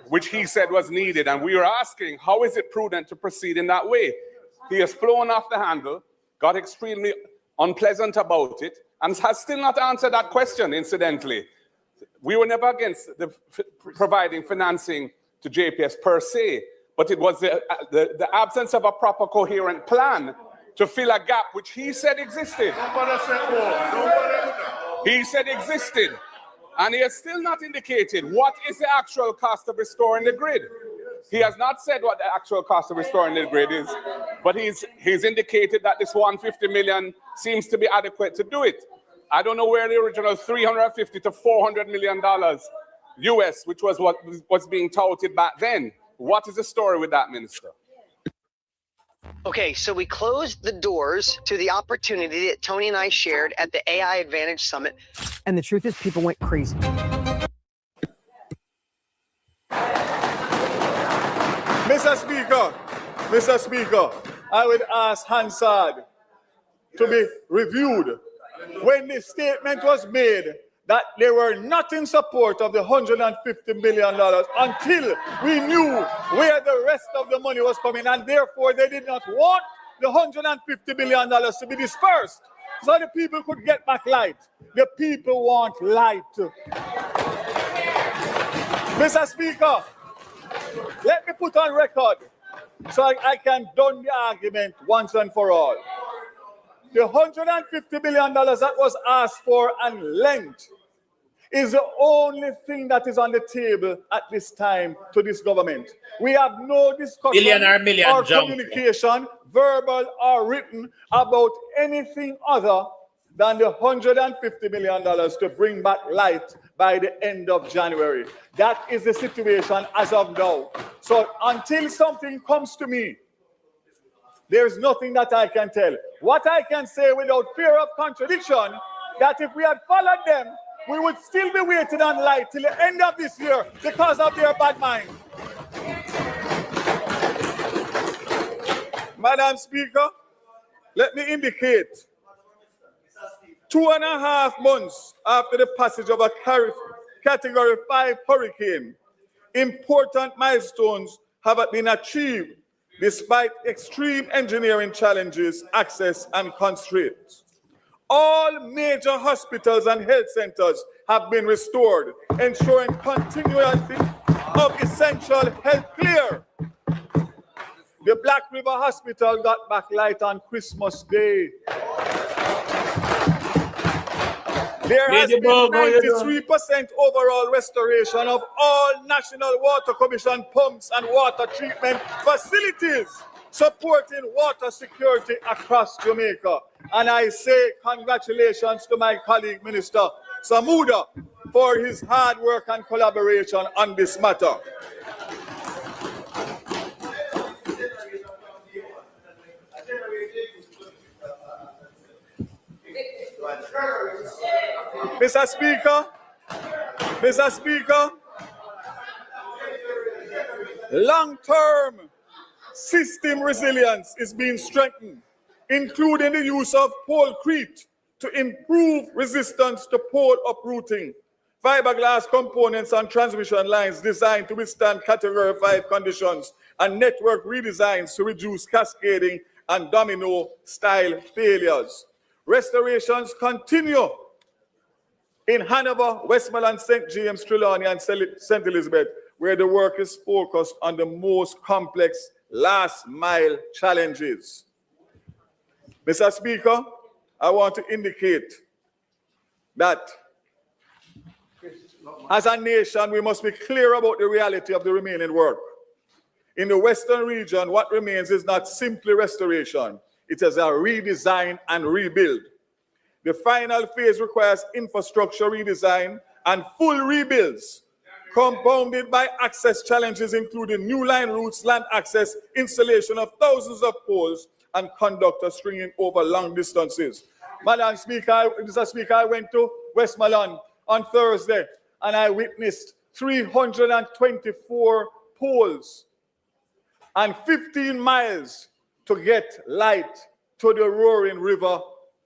which he said was needed. And we were asking, how is it prudent to proceed in that way? He has flown off the handle, got extremely unpleasant about it, and has still not answered that question, incidentally. We were never against providing financing to JPS per se, but it was the absence of a proper coherent plan to fill a gap which he said existed. He said existed. And he has still not indicated what is the actual cost of restoring the grid. He has not said what the actual cost of restoring the grid is, but he's indicated that this 150 million seems to be adequate to do it. I don't know where the original $350 to $400 million US, which was what was being touted back then. What is the story with that, Minister? Okay, so we closed the doors to the opportunity that Tony and I shared at the AI Advantage Summit. And the truth is, people went crazy. Mr. Speaker, I would ask Hansard to be reviewed. When the statement was made that they were not in support of the $150 million until we knew where the rest of the money was coming, and therefore they did not want the $150 million to be dispersed. so the people could get back light. The people want light. Mr. Speaker, let me put on record so I can done the argument once and for all. The $150 billion that was asked for and lent is the only thing that is on the table at this time to this government. We have no discussion or communication, verbal or written, about anything other than the $150 million to bring back light by the end of January. That is the situation as of now. So until something comes to me, there's nothing that I can tell. What I can say without fear of contradiction, that if we had followed them, we would still be waiting on light till the end of this year because of their bad mind. Madam Speaker, let me indicate 2.5 months after the passage of a Category 5 hurricane, important milestones have been achieved despite extreme engineering challenges, access, and constraints. All major hospitals and health centers have been restored, ensuring continuity of essential health care. The Black River Hospital got back light on Christmas Day. There has been 93% overall restoration of all National Water Commission pumps and water treatment facilities, supporting water security across Jamaica. And I say congratulations to my colleague, Minister Samuda, for his hard work and collaboration on this matter. Mr. Speaker, long-term system resilience is being strengthened, including the use of polecrete to improve resistance to pole uprooting, fiberglass components and transmission lines designed to withstand Category 5 conditions, and network redesigns to reduce cascading and domino-style failures. Restorations continue in Hanover, Westmoreland, St. James, Trelawney, and St. Elizabeth, where the work is focused on the most complex last-mile challenges. Mr. Speaker, I want to indicate that as a nation, we must be clear about the reality of the remaining work. In the Western region, what remains is not simply restoration. It is a redesign and rebuild. The final phase requires infrastructure redesign and full rebuilds, compounded by access challenges including new line routes, land access, installation of thousands of poles, and conductors stringing over long distances. Madam Speaker, Mr. Speaker, I went to Westmoreland on Thursday and I witnessed 324 poles and 15 miles to get light to the Roaring River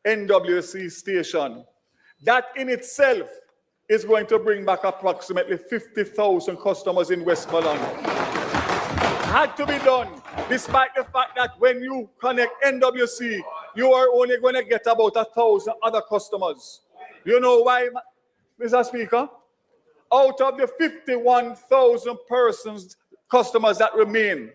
NWC station. That in itself is going to bring back approximately 50,000 customers in Westmoreland. Had to be done, despite the fact that when you connect NWC, you are only going to get about 1,000 other customers. You know why, Mr. Speaker? Out of the 51,000 customers that remain,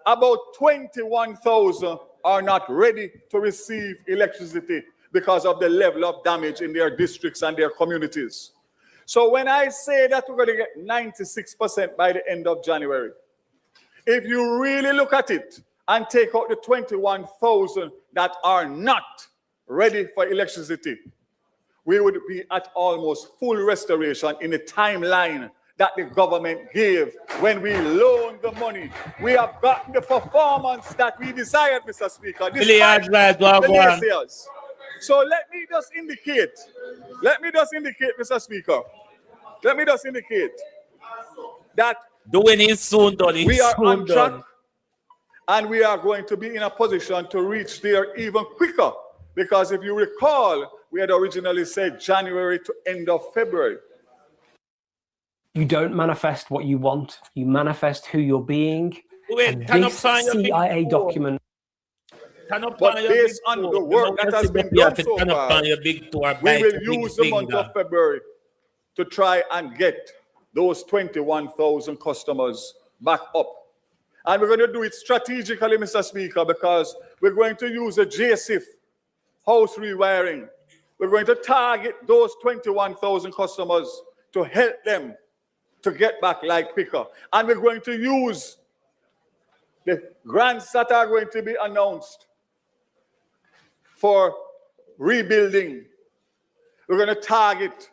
about 21,000 are not ready to receive electricity because of the level of damage in their districts and their communities. So when I say that we're going to get 96% by the end of January, if you really look at it and take out the 21,000 that are not ready for electricity, we would be at almost full restoration in the timeline that the government gave when we loaned the money. We have gotten the performance that we desired, Mr. Speaker, despite the naysayers. So let me just indicate, Mr. Speaker, that doing it soon done. We are on track and we are going to be in a position to reach there even quicker, because if you recall, we had originally said January to end of February. You don't manifest what you want. You manifest who you're being. And this CIA document. But based on the work that has been done so far, we will use the month of February to try and get those 21,000 customers back up. And we're going to do it strategically, Mr. Speaker, because we're going to use a JSIF house rewiring. We're going to target those 21,000 customers to help them to get back like quicker. And we're going to use the grants that are going to be announced for rebuilding. We're going to target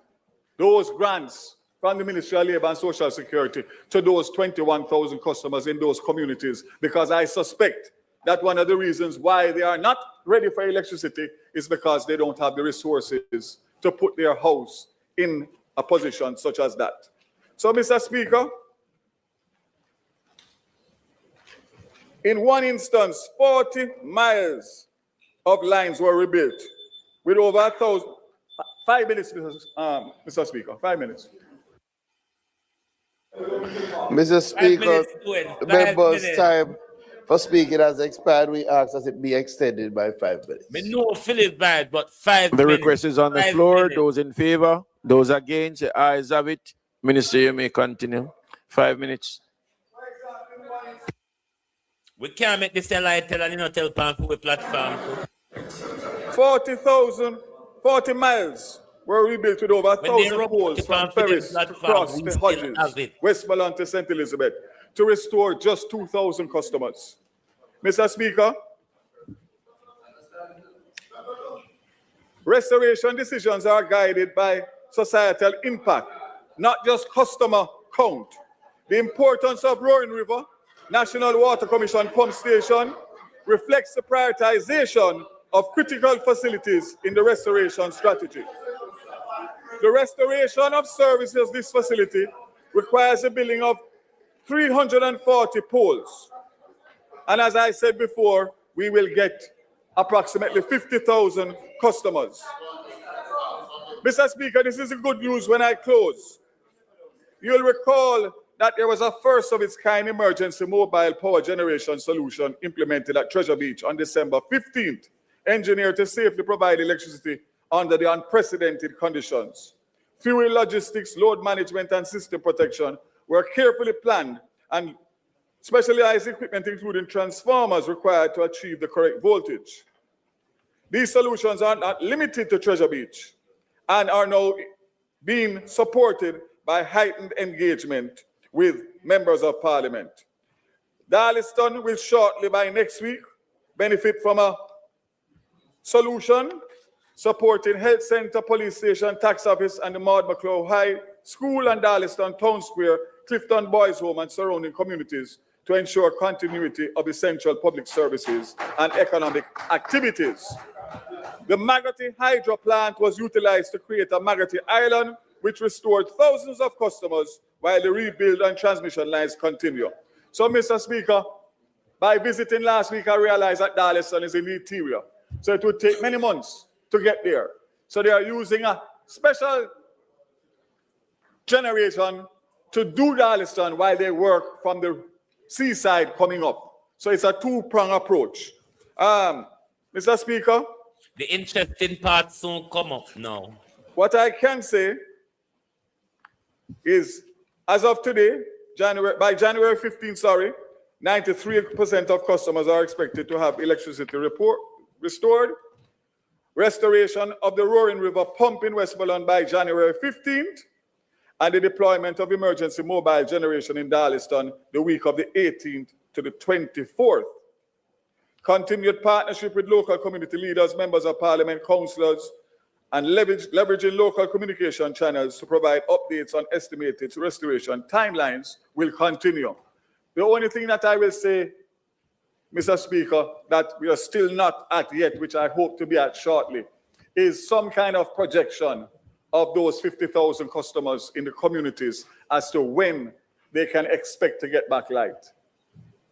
those grants from the Ministry of Labour and Social Security to those 21,000 customers in those communities, because I suspect that one of the reasons why they are not ready for electricity is because they don't have the resources to put their house in a position such as that. So, Mr. Speaker, in one instance, 40 miles of lines were rebuilt with over 1,000. 5 minutes, Mr. Speaker, 5 minutes. Mr. Speaker, the member's time for speaking has expired. We ask that it be extended by 5 minutes. Me know Philip bad, but 5 The minutes. request is on the floor. Those in favor, those against, the ayes have it. Minister, you may continue. 5 minutes. We can't make this a light tell and you know tell pan for platform. 40 miles were rebuilt with over 1,000 poles from Ferris to cross the Hodges, Westmoreland to St. Elizabeth, to restore just 2,000 customers. Mr. Speaker, restoration decisions are guided by societal impact, not just customer count. The importance of Roaring River National Water Commission Pump Station reflects the prioritization of critical facilities in the restoration strategy. The restoration of services this facility requires the building of 340 poles. And as I said before, we will get approximately 50,000 customers. Mr. Speaker, this is the good news when I close. You'll recall that there was a first of its kind emergency mobile power generation solution implemented at Treasure Beach on December 15th, engineered to safely provide electricity under the unprecedented conditions. Fuel logistics, load management, and system protection were carefully planned, and specialized equipment, including transformers, required to achieve the correct voltage. These solutions are not limited to Treasure Beach and are now being supported by heightened engagement with members of Parliament. Darlington will shortly, by next week, benefit from a solution supporting health center, police station, tax office, and the Maud McClough High School and Darlington Town Square, Clifton Boys Home, and surrounding communities to ensure continuity of essential public services and economic activities. The Magotty Hydro plant was utilized to create a Magotty Island, which restored thousands of customers while the rebuild and transmission lines continue. So, Mr. Speaker, by visiting last week, I realized that Darlington is in the interior. So it would take many months to get there. So they are using a special generation to do Darlington while they work from the seaside coming up. So it's a two-pronged approach. Mr. Speaker, the interesting part soon come up now. What I can say is, as of today, by January 15th, 93% of customers are expected to have electricity restored. Restoration of the Roaring River pump in Westmoreland by January 15th, and the deployment of emergency mobile generation in Darlington the week of the 18th to the 24th. Continued partnership with local community leaders, members of Parliament, councillors, and leveraging local communication channels to provide updates on estimated restoration timelines will continue. The only thing that I will say, Mr. Speaker, that we are still not at yet, which I hope to be at shortly, is some kind of projection of those 50,000 customers in the communities as to when they can expect to get back light.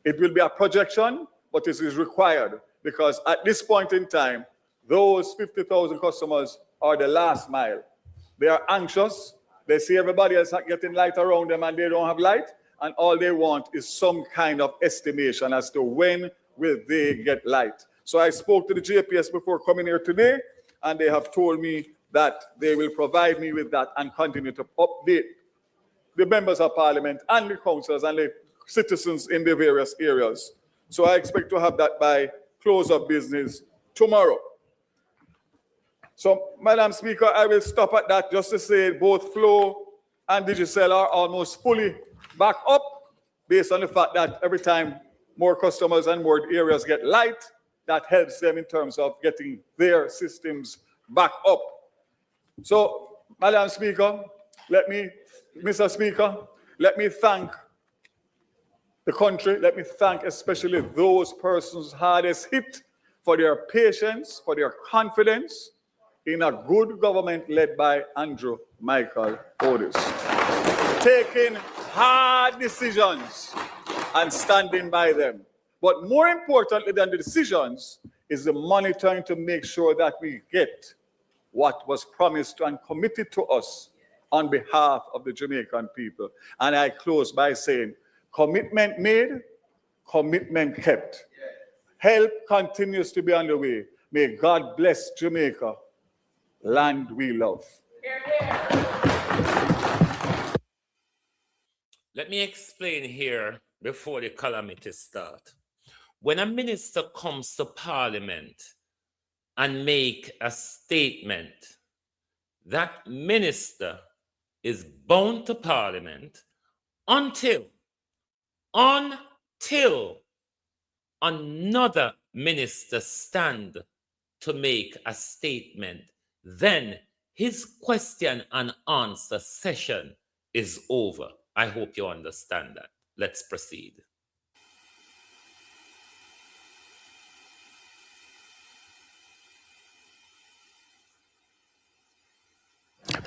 It will be a projection, but it is required because at this point in time, those 50,000 customers are the last mile. They are anxious. They see everybody else getting light around them and they don't have light. And all they want is some kind of estimation as to when will they get light. So I spoke to the JPS before coming here today, and they have told me that they will provide me with that and continue to update the members of parliament and the councillors and the citizens in the various areas. So I expect to have that by close of business tomorrow. So, Madam Speaker, I will stop at that just to say both Flow and Digicel are almost fully back up based on the fact that every time more customers and more areas get light, that helps them in terms of getting their systems back up. So, Madam Speaker, Mr. Speaker, let me thank the country. Let me thank especially those persons hardest hit for their patience, for their confidence in a good government led by Andrew Michael Otis. Taking hard decisions and standing by them. But more importantly than the decisions is the monitoring to make sure that we get what was promised and committed to us on behalf of the Jamaican people. And I close by saying, commitment made, commitment kept. Help continues to be on the way. May God bless Jamaica, land we love. Let me explain here before the calamities start. When a minister comes to Parliament and make a statement, that minister is bound to Parliament until another minister stand to make a statement. Then his question and answer session is over. I hope you understand that. Let's proceed.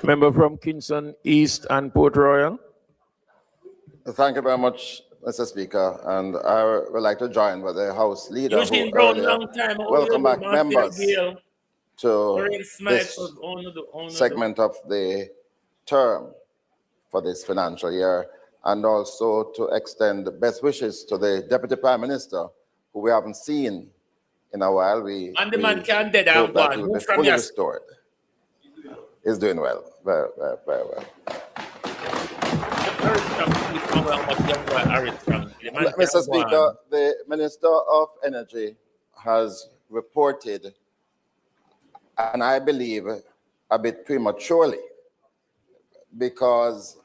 Member from Kingston East and Port Royal. Thank you very much, Mr. Speaker, and I would like to join with the House Leader Eugene who Brown, earlier long time. welcome back members to this the segment of the term for this financial year, and also to extend best wishes to the Deputy Prime Minister, who we haven't seen in a while. And the man can dead hope and that gone. he will Who be from fully your- restored. He's doing well, very, very, very well. Mr. Speaker, the Minister of Energy has reported, and I believe a bit prematurely, because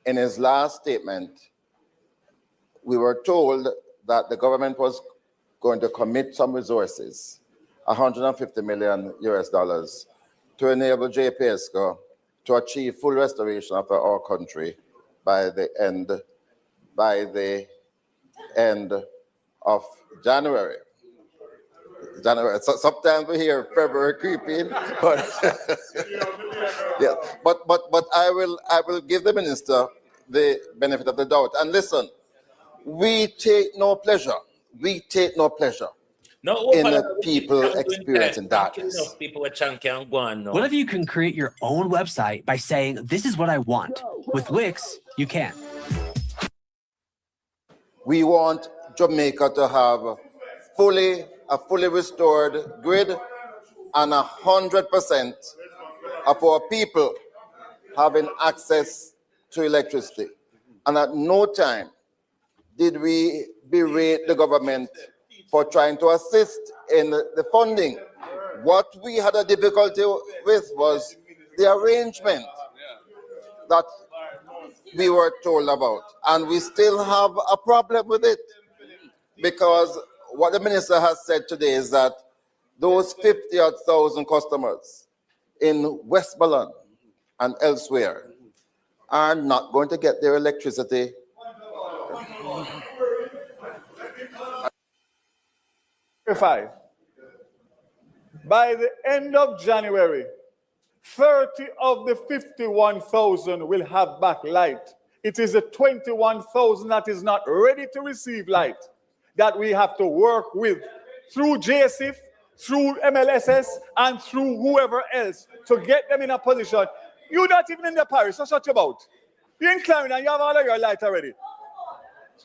in his last statement, we were told that the government was going to commit some resources, $150 million US, to enable JPSCO to achieve full restoration of our country by the end of January. So sometimes we hear February creeping, but yeah. But I will give the minister the benefit of the doubt. And listen, we take no pleasure in people experiencing darkness. What if you can create your own website by saying, this is what I want? With Wix, you can. We want Jamaica to have a fully restored grid, and 100% of our people having access to electricity. And at no time did we berate the government for trying to assist in the funding. What we had a difficulty with was the arrangement that we were told about. And we still have a problem with it, because what the minister has said today is that those 50,000 customers in Westmoreland and elsewhere are not going to get their electricity. By the end of January, 30 of the 51,000 will have back light. It is the 21,000 that is not ready to receive light that we have to work with through JSIF, through MLSS, and through whoever else to get them in a position. You're not even in the parish, so shut your mouth. You're in Clarendon and you have all of your light already.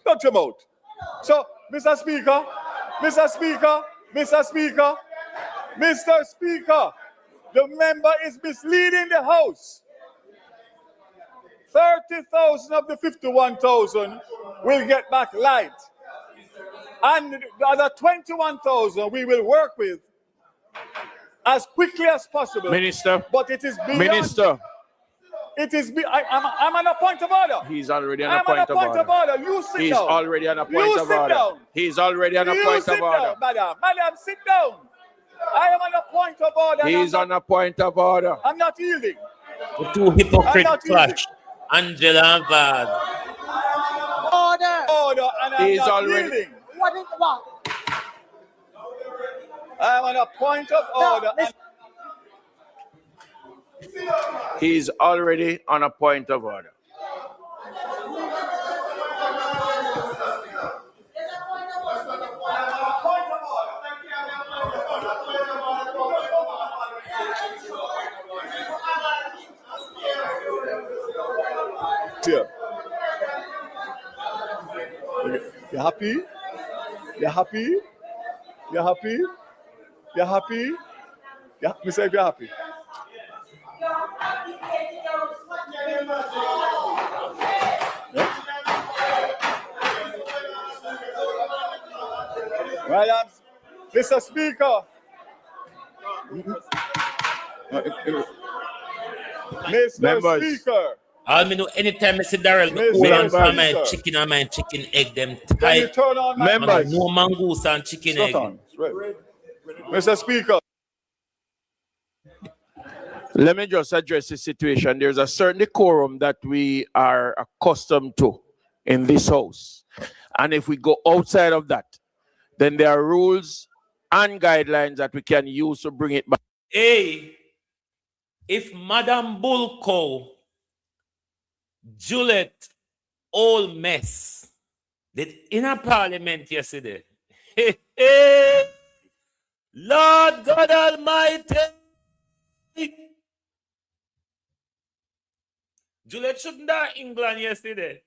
Shut your mouth. So, Mr. Speaker, Mr. Speaker, the member is misleading the House. 30,000 of the 51,000 will get back light. And the other 21,000 we will work with as quickly as possible. Minister. But it is beyond. Minister. I'm on a point of order. He's already on a point of order. You sit down. He's already on a point of order. He's already on a point of order. Madam, sit down. I am on a point of order. He's on a point of order. I'm not yielding. The two hypocrites clash. Angela and Vaz. Order, and I'm He's not already. yielding. What is what? I'm on a point of order. He's already on a point of order. You happy? You happy? You happy? You happy? Yeah, me say if you're happy. Madam, Mr. Speaker. Mr. Speaker. I know anytime I see Daryl, me hold on for my chicken and my chicken egg, them tight. Members. No mongoose and chicken egg. Mr. Speaker. Let me just address the situation. There's a certain decorum that we are accustomed to in this house. And if we go outside of that, then there are rules and guidelines that we can use to bring it back. Hey, if Madam Bulko, Juliet, old mess, did in a parliament yesterday. Lord God Almighty. Juliet shouldn't die in England yesterday.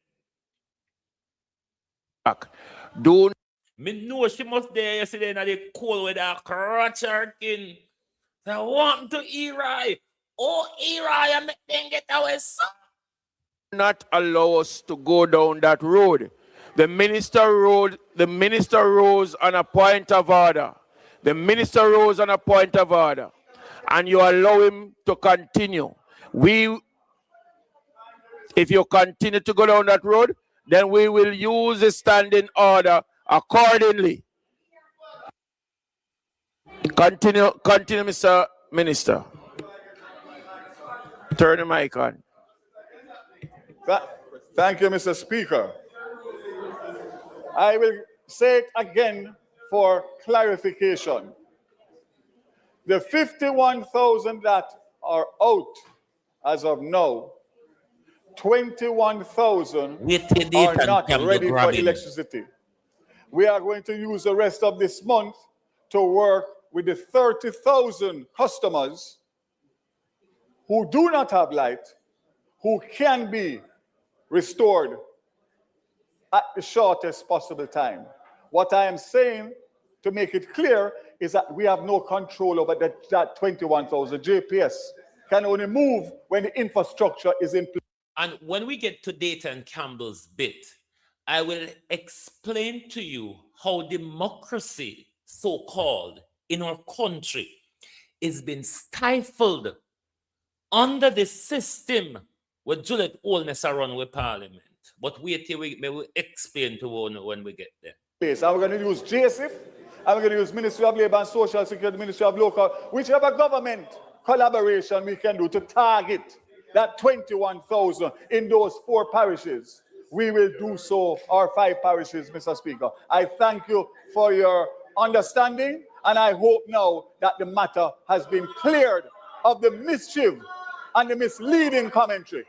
Do me know she must there yesterday in the cold with a crutch king. I want to Eri. Oh, Eri, I make them get away, son. Not allow us to go down that road. The minister rose on a point of order. The minister rose on a point of order. And you allow him to continue. If you continue to go down that road, then we will use the standing order accordingly. Continue, Mr. Minister. Turn the mic on. Thank you, Mr. Speaker. I will say it again for clarification. The 51,000 that are out as of now, 21,000 are not ready for electricity. We are going to use the rest of this month to work with the 30,000 customers who do not have light, who can be restored at the shortest possible time. What I am saying, to make it clear, is that we have no control over that 21,000. JPS can only move when the infrastructure is in place. And when we get to Dayton Campbell's bit, I will explain to you how democracy, so-called, in our country is being stifled under the system where Juliet Olness are run with Parliament. But wait till we will explain to you when we get there. I'm going to use JSIF, I'm going to use Ministry of Labour and Social Security, Ministry of Local, whichever government collaboration we can do to target that 21,000 in those 4 parishes. We will do so, or 5 parishes, Mr. Speaker. I thank you for your understanding, and I hope now that the matter has been cleared of the mischief and the misleading commentary.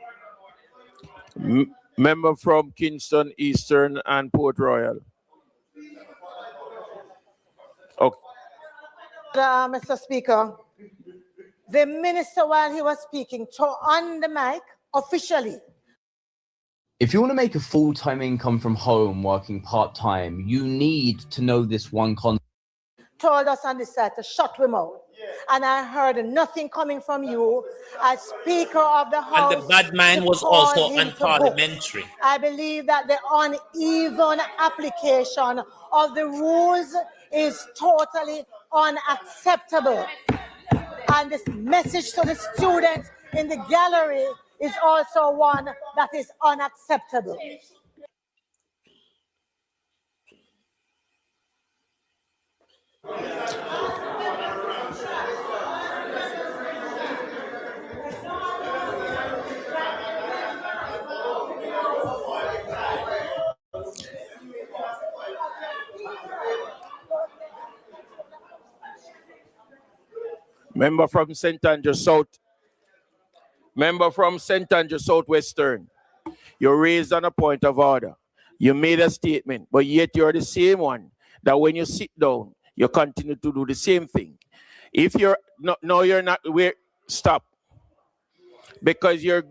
Member from Kingston Eastern and Port Royal. Okay. Mr. Speaker, the minister, while he was speaking, turned on the mic officially. If you want to make a full-time income from home working part-time, you need to know this one concept. told us on this side to shut him out. And I heard nothing coming from you as Speaker of the House. And the bad man was also unparliamentary. I believe that the uneven application of the rules is totally unacceptable. And this message to the students in the gallery is also one that is unacceptable. Member from St. Andrew South. Member from St. Andrew Southwestern. You raised on a point of order. You made a statement, but yet you're the same one that when you sit down, you continue to do the same thing. If you're no, you're not. Stop. Because you're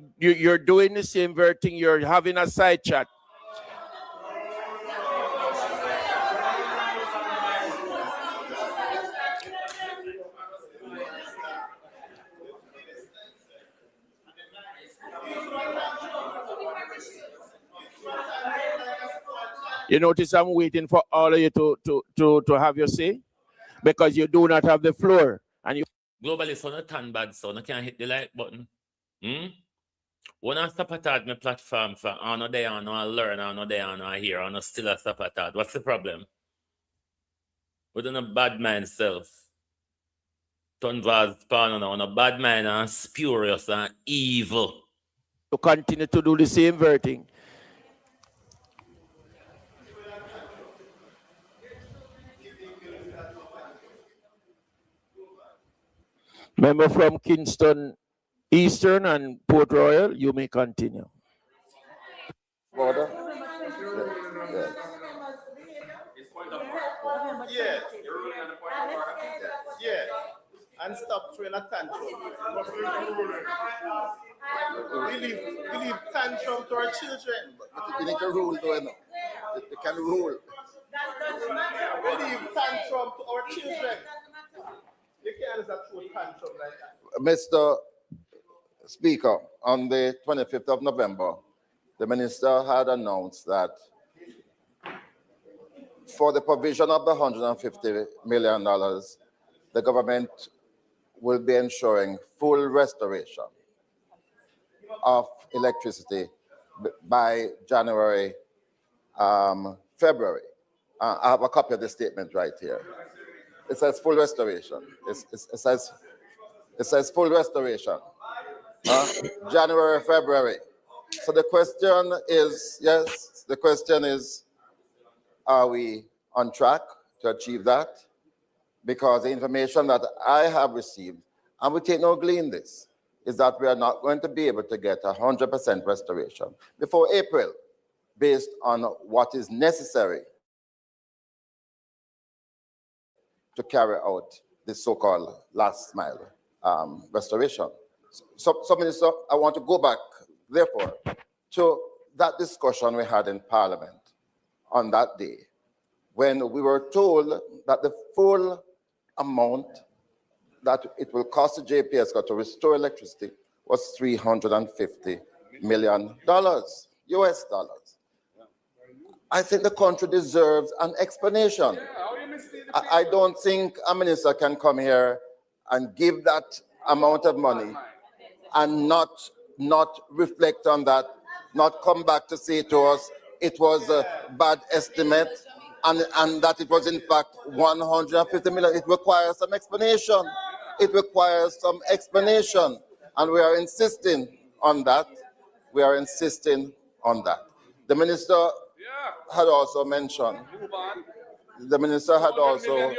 doing the same very thing. You're having a side chat. You notice I'm waiting for all of you to have your say because you do not have the floor. And you globally, so not turn bad, so I can't hit the like button. When I stop at my platform for another day, I learn, another day, I hear, I still a stop at that. What's the problem? Within a bad man self. Turn vast pan on a bad man and spurious and evil. To continue to do the same very thing. Member from Kingston Eastern and Port Royal, you may continue. Order. Yeah. And stop throwing a tantrum. We leave tantrum to our children. You need to rule, though, no? You can rule. We leave tantrum to our children. You can't just throw tantrum like that. Mr. Speaker, on the 25th of November, the minister had announced that for the provision of the $150 million, the government will be ensuring full restoration of electricity by January, February. I have a copy of the statement right here. It says full restoration. It says full restoration. January, February. So the question is, yes, the question is, are we on track to achieve that? Because the information that I have received, and we take no glee in this, is that we are not going to be able to get 100% restoration before April, based on what is necessary to carry out the so-called last mile restoration. So, Minister, I want to go back, therefore, to that discussion we had in Parliament on that day, when we were told that the full amount that it will cost the JPS to restore electricity was $350 million, US dollars. I think the country deserves an explanation. I don't think a minister can come here and give that amount of money and not reflect on that, not come back to say to us it was a bad estimate and that it was in fact 150 million. It requires some explanation. It requires some explanation. And we are insisting on that. We are insisting on that. The minister had also mentioned, the minister had also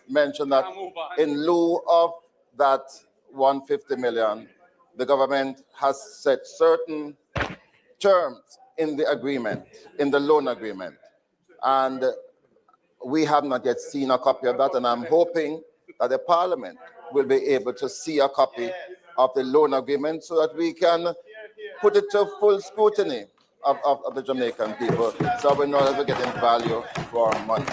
mentioned that in lieu of that 150 million, the government has set certain terms in the agreement, in the loan agreement. And we have not yet seen a copy of that, and I'm hoping that the Parliament will be able to see a copy of the loan agreement so that we can put it to full scrutiny of the Jamaican people, so we know that we're getting value for our money.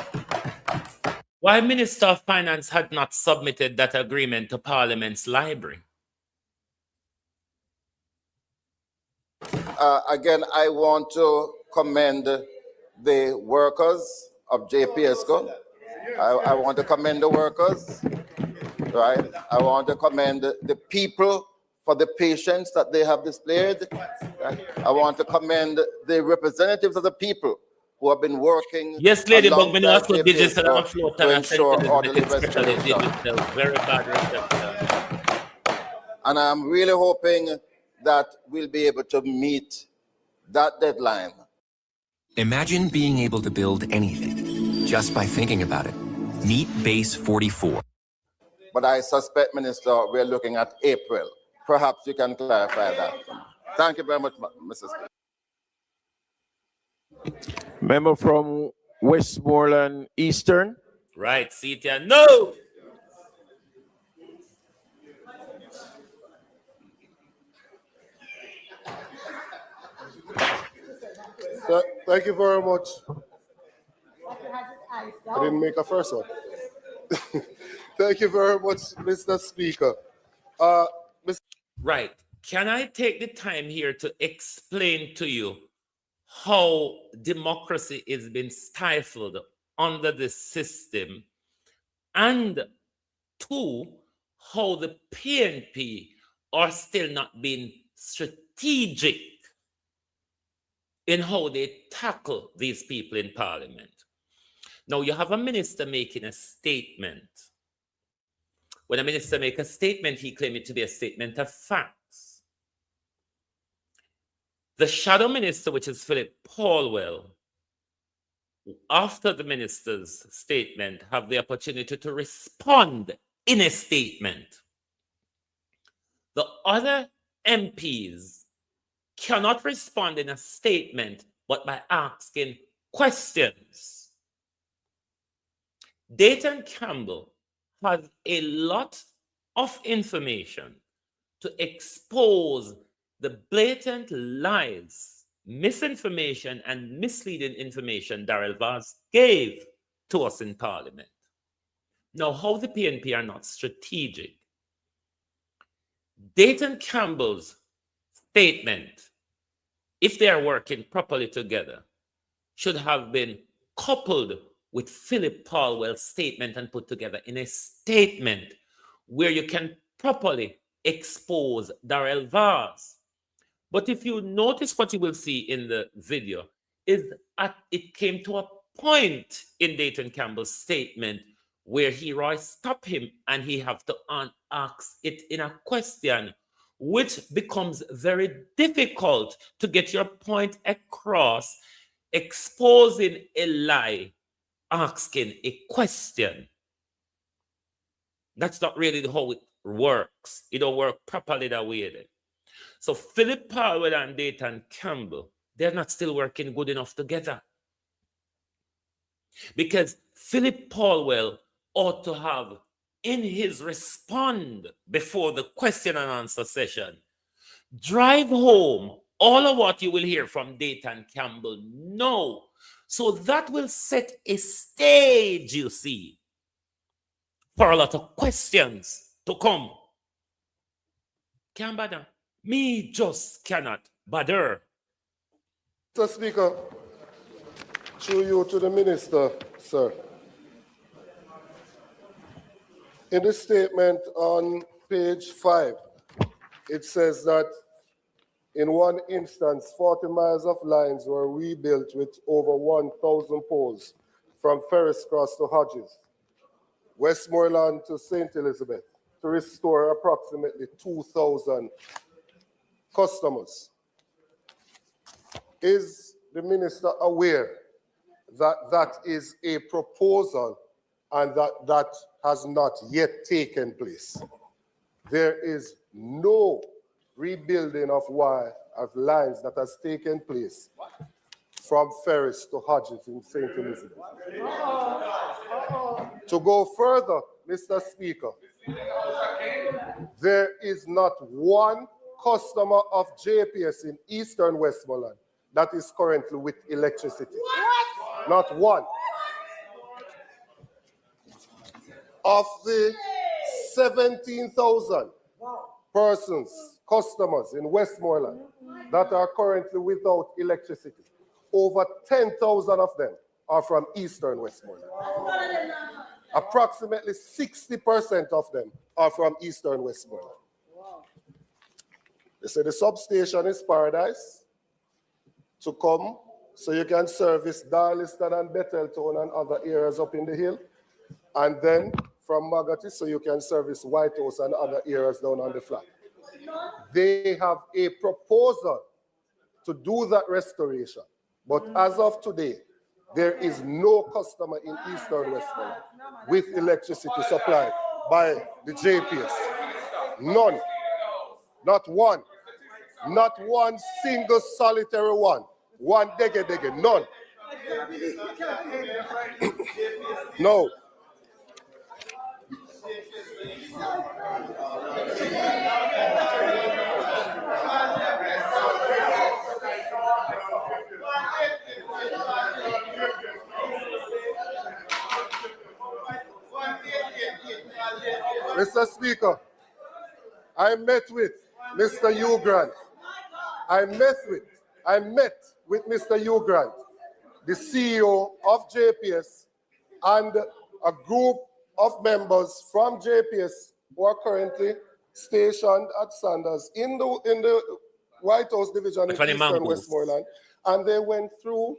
Why Minister of Finance had not submitted that agreement to Parliament's library? Again, I want to commend the workers of JPSCO. I want to commend the workers, right? I want to commend the people for the patience that they have displayed. Right? I want to commend the representatives of the people who have been working yes, Lady Bug, me alongside also digital and JPSCO float to and ensure orderly especially restoration. digital, very bad reception. And I'm really hoping that we'll be able to meet that deadline. Imagine being able to build anything just by thinking about it. Meet Base 44. But I suspect, Minister, we're looking at April. Perhaps you can clarify that. Thank you very much, Mr. Speaker. Member from Westmoreland Eastern. Right, Cetia, no! Thank you very much. I didn't make a first one. Thank you very much, Mr. Speaker. Right. Can I take the time here to explain to you how democracy is being stifled under this system, and two, how the PNP are still not being strategic in how they tackle these people in Parliament. Now, you have a minister making a statement. When a minister makes a statement, he claims it to be a statement of facts. The shadow minister, which is Philip Paulwell, after the minister's statement, have the opportunity to respond in a statement. The other MPs cannot respond in a statement, but by asking questions. Dayton Campbell has a lot of information to expose the blatant lies, misinformation, and misleading information Daryl Vaz gave to us in Parliament. Now, how the PNP are not strategic. Dayton Campbell's statement, if they are working properly together, should have been coupled with Philip Paulwell's statement and put together in a statement where you can properly expose Daryl Vaz. But if you notice what you will see in the video is it came to a point in Dayton Campbell's statement where Roy stopped him and he have to ask it in a question, which becomes very difficult to get your point across, exposing a lie, asking a question. That's not really how it works. It don't work properly that way. So Philip Paulwell and Dayton Campbell, they're not still working good enough together. Because Philip Paulwell ought to have, in his respond before the question and answer session, drive home all of what you will hear from Dayton Campbell now. So that will set a stage, you see, for a lot of questions to come. Can't bother. Me just cannot bother. Mr. Speaker, through you to the minister, sir. In the statement on page 5, it says that in one instance, 40 miles of lines were rebuilt with over 1,000 poles from Ferris Cross to Hodges, Westmoreland to St. Elizabeth, to restore approximately 2,000 customers. Is the minister aware that that is a proposal and that has not yet taken place? There is no rebuilding of lines that has taken place from Ferris to Hodges in St. Elizabeth. To go further, Mr. Speaker, there is not one customer of JPS in Eastern Westmoreland that is currently with electricity. Not one. of the 17,000 persons, customers in Westmoreland that are currently without electricity, over 10,000 of them are from Eastern Westmoreland. Approximately 60% of them are from Eastern Westmoreland. They say the substation is paradise to come so you can service Darliston and Betheltown and other areas up in the hill. And then from Magati so you can service White House and other areas down on the flat. They have a proposal to do that restoration. But as of today, there is no customer in Eastern Westmoreland with electricity supplied by the JPS. None. Not one. Not one single solitary one. One dege, none. No. Mr. Speaker, I met with Mr. Hugh Grant. I met with Mr. Hugh Grant, the CEO of JPS, and a group of members from JPS who are currently stationed at Sanders in the White House division in Eastern Westmoreland, and they went through.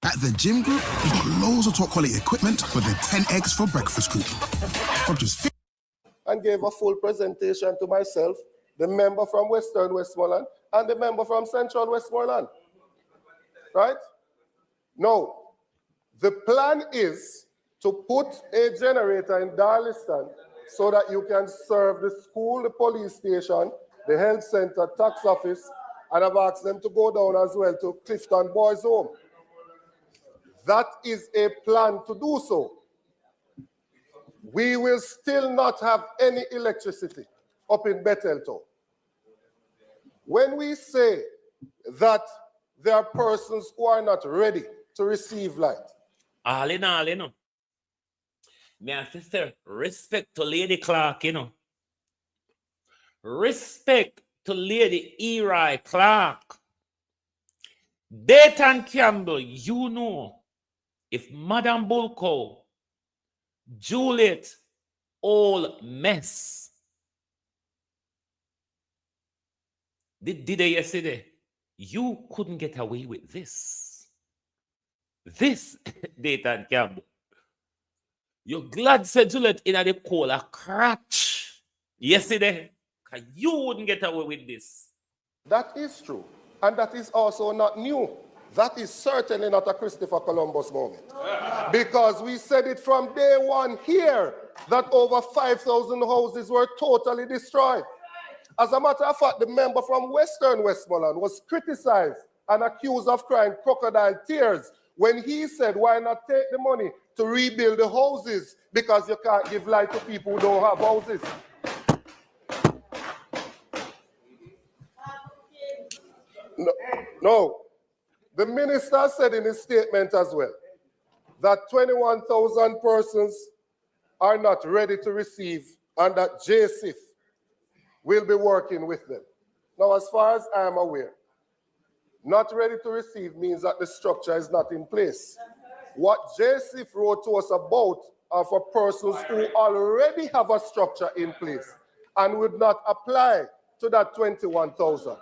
At the Gym Group, we've got loads of top quality equipment with a 10 eggs for breakfast group. From just and gave a full presentation to myself, the member from Western Westmoreland, and the member from Central Westmoreland. Right? Now, the plan is to put a generator in Darliston so that you can serve the school, the police station, the health center, tax office, and I've asked them to go down as well to Clifton Boys Home. That is a plan to do so. We will still not have any electricity up in Betheltown. When we say that there are persons who are not ready to receive light. All in all, you know. My sister, respect to Lady Clark, you know. Respect to Lady Eli Clark. Dayton Campbell, you know, if Madam Bulko, Juliet, all mess. Did they yesterday? You couldn't get away with this. This, Dayton Campbell. You're glad said Juliet in the cola crutch yesterday. You wouldn't get away with this. That is true. And that is also not new. That is certainly not a Christopher Columbus moment. Because we said it from day one here that over 5,000 houses were totally destroyed. As a matter of fact, the member from Western Westmoreland was criticized and accused of crying crocodile tears when he said, why not take the money to rebuild the houses because you can't give light to people who don't have houses. No. The minister said in his statement as well that 21,000 persons are not ready to receive and that JSIF will be working with them. Now, as far as I am aware, not ready to receive means that the structure is not in place. What JSIF wrote to us about are for persons who already have a structure in place and would not apply to that 21,000.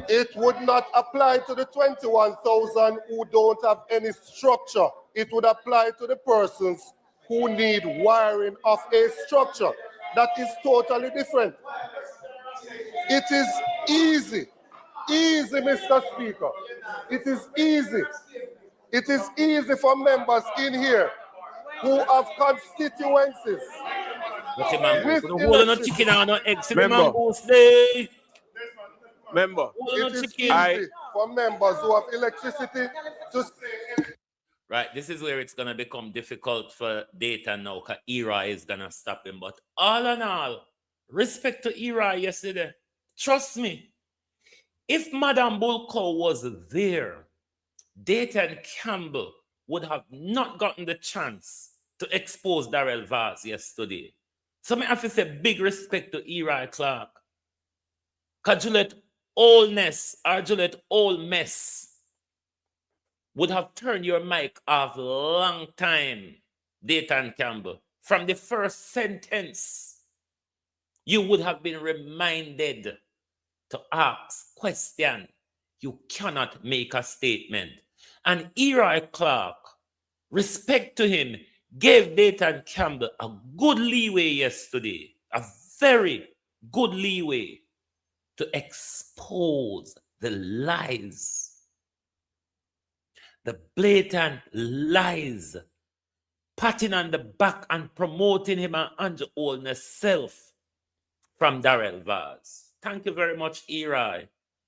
It would not apply to the 21,000 who don't have any structure. It would apply to the persons who need wiring of a structure. That is totally different. It is easy. Easy, Mr. Speaker. It is easy. It is easy for members in here who have constituencies. Member, it is easy for members who have electricity to... Right, this is where it's going to become difficult for Dayton now because ERA is going to stop him. But all in all, respect to ERA yesterday. Trust me, if Madam Bulko was there, Dayton Campbell would have not gotten the chance to expose Daryl Vaz yesterday. So I have to say big respect to Eli Clark. Because Juliet Oldness or Juliet Old Mess would have turned your mic off long time, Dayton Campbell. From the first sentence, you would have been reminded to ask question. You cannot make a statement. And Eli Clark, respect to him, gave Dayton Campbell a good leeway yesterday, a very good leeway to expose the lies, the blatant lies, patting on the back and promoting him and Andrew Oldness self from Daryl Vaz. Thank you very much, Eli,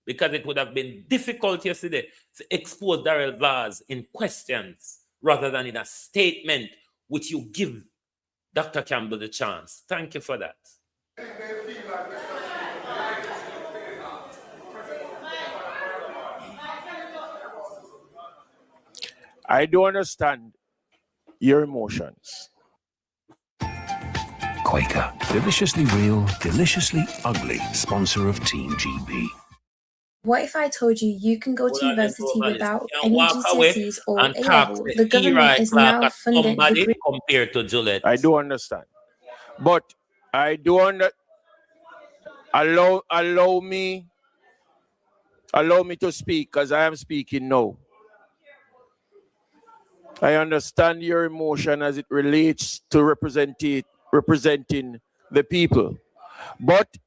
because it would have been difficult yesterday to expose Daryl Vaz in questions rather than in a statement which you give Dr. Campbell the chance. Thank you for that. I do understand your emotions. Quaker, deliciously real, deliciously ugly, sponsor of Team GB. What if I told you you can go to university without any Walk away GCSEs or and A talk level? to The government Eli is Clark now as funding somebody degree. compared to Juliet. I do understand. But I do allow me to speak because I am speaking now. I understand your emotion as it relates to representing the people. But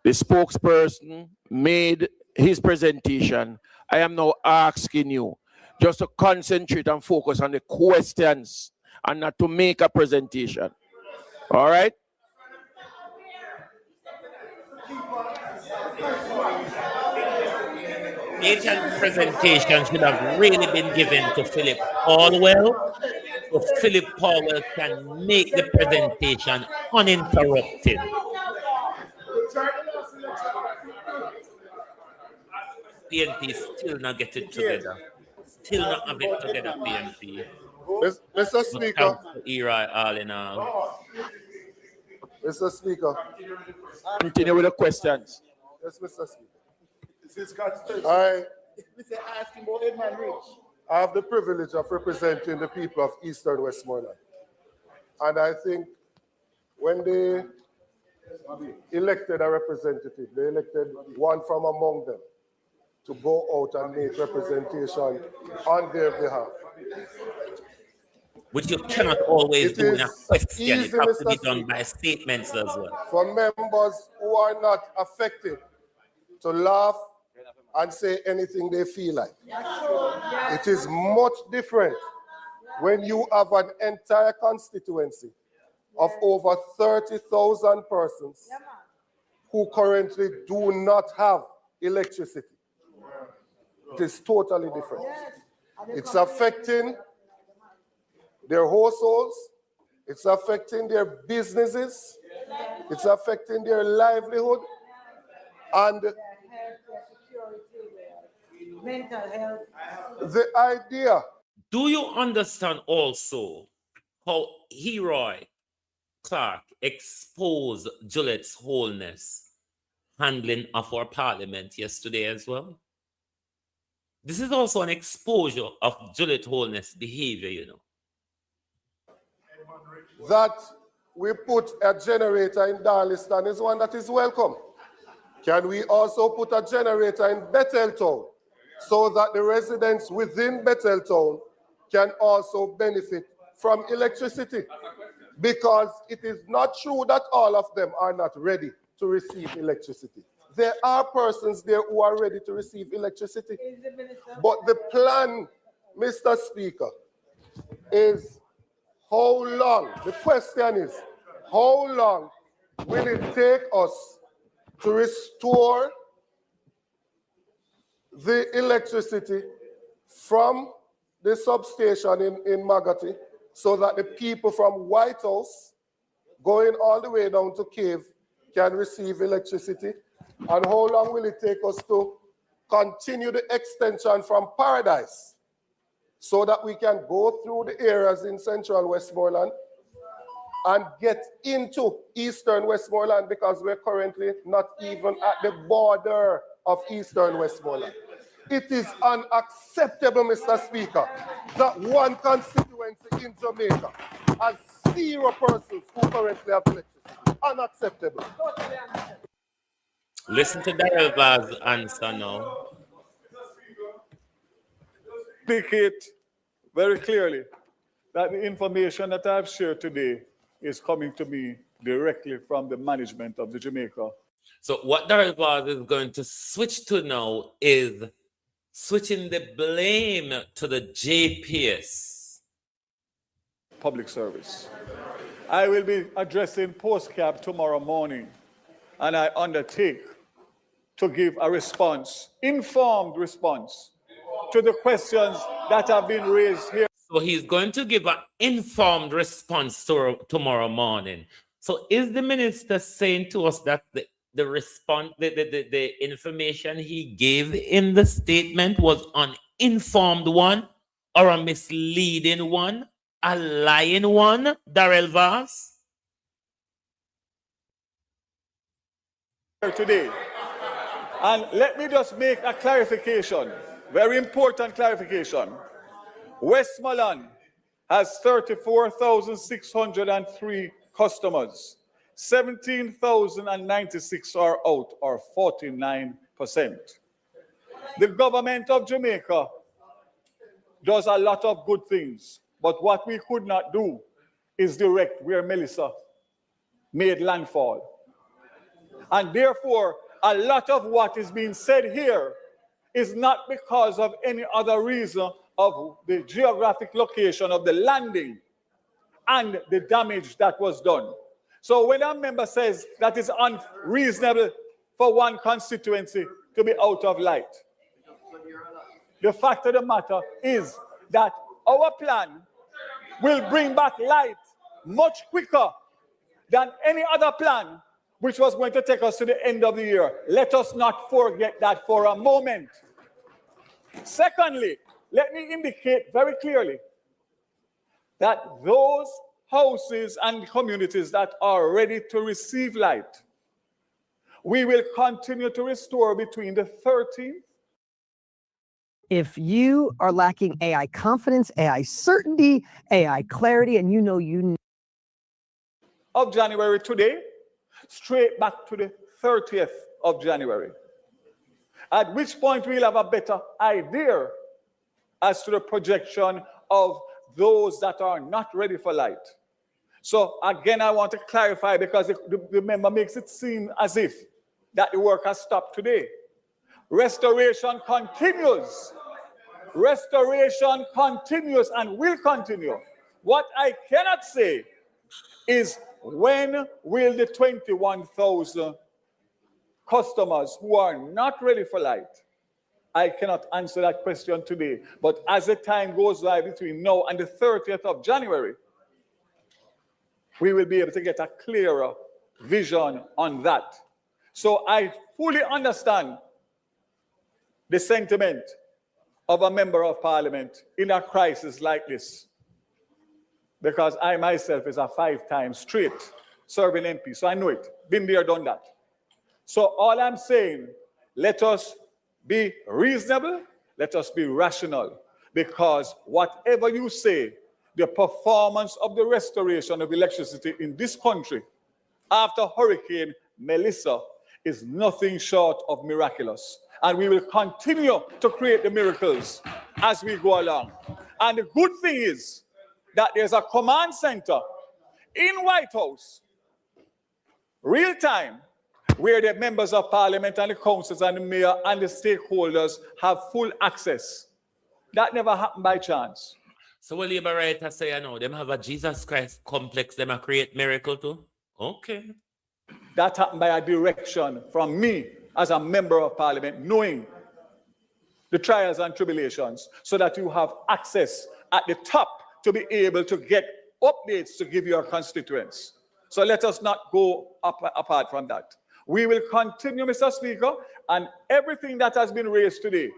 the spokesperson made his presentation. I am now asking you just to concentrate and focus on the questions and not to make a presentation. All right? Dayton's presentation should have really been given to Philip Paulwell, so Philip Paulwell can make the presentation uninterrupted. PNP still not get it together. Still not have it together, PNP. Mr. Speaker. Eli, all in all. Mr. Speaker. Continue with the questions. Yes, Mr. Speaker. I have the privilege of representing the people of Eastern Westmoreland. And I think when they elected a representative, they elected one from among them to go out and make representation on their behalf. Which you cannot always do in a question. It has to be done by statements as well. For members who are not affected to laugh and say anything they feel like. It is much different when you have an entire constituency of over 30,000 persons who currently do not have electricity. It is totally different. It's affecting their households, it's affecting their businesses, it's affecting their livelihood, and mental health. The idea. Do you understand also how Eli Clark exposed Juliet's wholeness handling of our parliament yesterday as well? This is also an exposure of Juliet wholeness behavior, you know. That we put a generator in Darliston is one that is welcome. Can we also put a generator in Betheltown so that the residents within Betheltown can also benefit from electricity? Because it is not true that all of them are not ready to receive electricity. There are persons there who are ready to receive electricity. But the plan, Mr. Speaker, is how long, the question is, how long will it take us to restore the electricity from the substation in Magati so that the people from White House going all the way down to Cave can receive electricity? And how long will it take us to continue the extension from Paradise so that we can go through the areas in central Westmoreland and get into eastern Westmoreland, because we're currently not even at the border of eastern Westmoreland. It is unacceptable, Mr. Speaker, that one constituency in Jamaica has 0 persons who currently have electricity. Unacceptable. Listen to Daryl's answer now. Speak it very clearly that the information that I've shared today is coming to me directly from the management of the Jamaica. So what Daryl is going to switch to now is switching the blame to the JPS. Public service. I will be addressing postcap tomorrow morning, and I undertake to give a response, informed response, to the questions that have been raised here. So he's going to give an informed response to tomorrow morning. So is the minister saying to us that the response, the information he gave in the statement was an uninformed one, or a misleading one, a lying one, Daryl Vaz? Today. And let me just make a clarification, very important clarification. Westmoreland has 34,603 customers. 17,096 are out, or 49%. The government of Jamaica does a lot of good things, but what we could not do is direct where Melissa made landfall. And therefore, a lot of what is being said here is not because of any other reason of the geographic location of the landing and the damage that was done. So when a member says that it's unreasonable for one constituency to be out of light, the fact of the matter is that our plan will bring back light much quicker than any other plan which was going to take us to the end of the year. Let us not forget that for a moment. Secondly, let me indicate very clearly that those houses and communities that are ready to receive light, we will continue to restore between the 13th. If you are lacking AI confidence, AI certainty, AI clarity, and you know you of January today, straight back to the 30th of January, at which point we'll have a better idea as to the projection of those that are not ready for light. So again, I want to clarify, because the member makes it seem as if that the work has stopped today. Restoration continues. Restoration continues and will continue. What I cannot say is, when will the 21,000 customers who are not ready for light? I cannot answer that question today. But as the time goes by between now and the 30th of January, we will be able to get a clearer vision on that. So I fully understand the sentiment of a member of parliament in a crisis like this, because I myself is a 5-time straight serving MP, so I know it. Been there, done that. So all I'm saying, let us be reasonable, let us be rational, because whatever you say, the performance of the restoration of electricity in this country after Hurricane Melissa is nothing short of miraculous. And we will continue to create the miracles as we go along. And the good thing is that there's a command center in White House, real time, where the members of parliament and the councils and the mayor and the stakeholders have full access. That never happened by chance. So will you right to say, them have a Jesus Christ complex, them a create miracle too? Okay. That happened by a direction from me as a member of parliament, knowing the trials and tribulations, so that you have access at the top to be able to get updates to give your constituents. So let us not go apart from that. We will continue, Mr. Speaker, and everything that has been raised today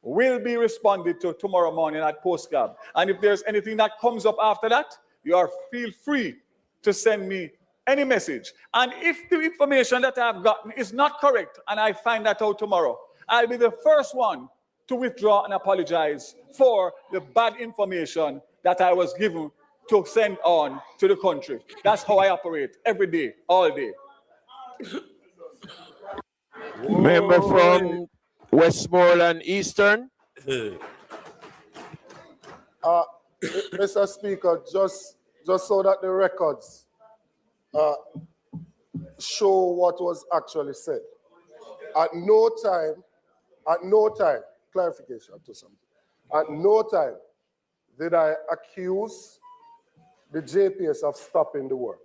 will be responded to tomorrow morning at Postcard. And if there's anything that comes up after that, feel free to send me any message. And if the information that I've gotten is not correct and I find that out tomorrow, I'll be the first one to withdraw and apologize for the bad information that I was given to send on to the country. That's how I operate every day, all day. Member from Westmoreland Eastern. Mr. Speaker, just so that the records show what was actually said. At no time, clarification to something. At no time did I accuse the JPS of stopping the work,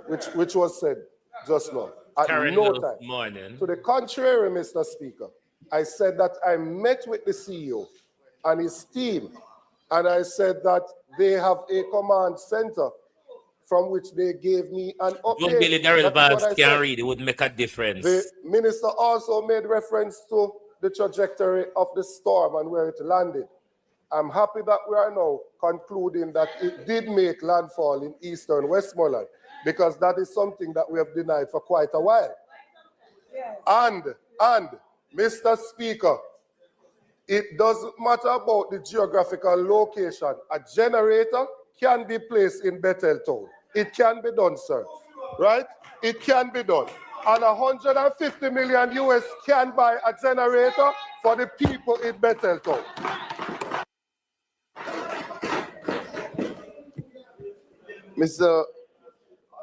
which was said just now. At no time. Morning. To the contrary, Mr. Speaker, I said that I met with the CEO and his team, and I said that they have a command center from which they gave me an update. Young Billy Daryl Vance can read, it would make a difference. The minister also made reference to the trajectory of the storm and where it landed. I'm happy that we are now concluding that it did make landfall in eastern Westmoreland, because that is something that we have denied for quite a while. Yes. And Mr. Speaker, it doesn't matter about the geographical location. A generator can be placed in Bethel Town. It can be done, sir. Right? It can be done. And 150 million US can buy a generator for the people in Bethel Town.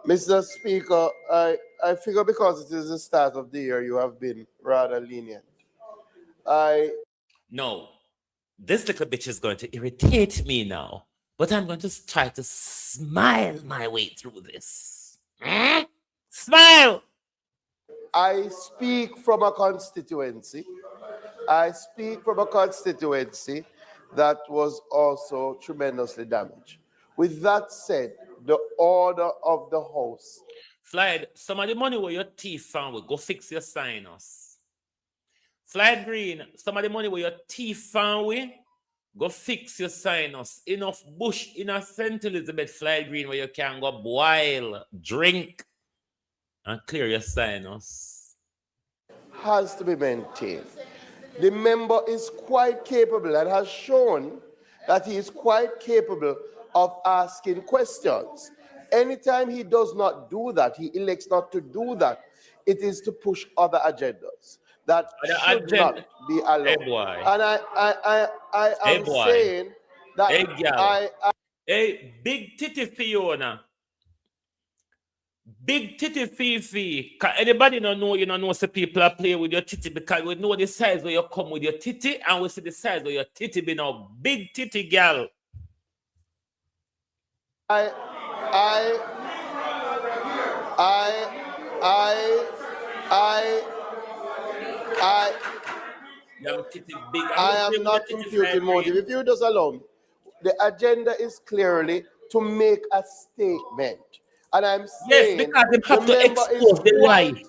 Mr. Speaker, I figure because it is the start of the year, you have been rather lenient. No, this little bitch is going to irritate me now, but I'm going to try to smile my way through this. Smile! I speak from a constituency. That was also tremendously damaged. With that said, the order of the House. Slide, some of the money where your teeth found will go fix your sinus. Slide Green, some of the money where your teeth found will go fix your sinus. Enough bush in a St. Elizabeth, Slide Green, where you can go boil, drink, and clear your sinus. Has to be maintained. The member is quite capable and has shown that he is quite capable of asking questions. Anytime he does not do that, he elects not to do that, it is to push other agendas that should not be allowed. Hey boy. And I am saying that hey, big titty Fiona. Big titty Fifi. Cause anybody don't know, you don't know some people are playing with your titty, because we know the size where you come with your titty, and we see the size where your titty be now. Big titty girl. I am not imputing motive. If you just allow me, the agenda is clearly to make a statement. And I'm saying, yes, because they have to expose the lie.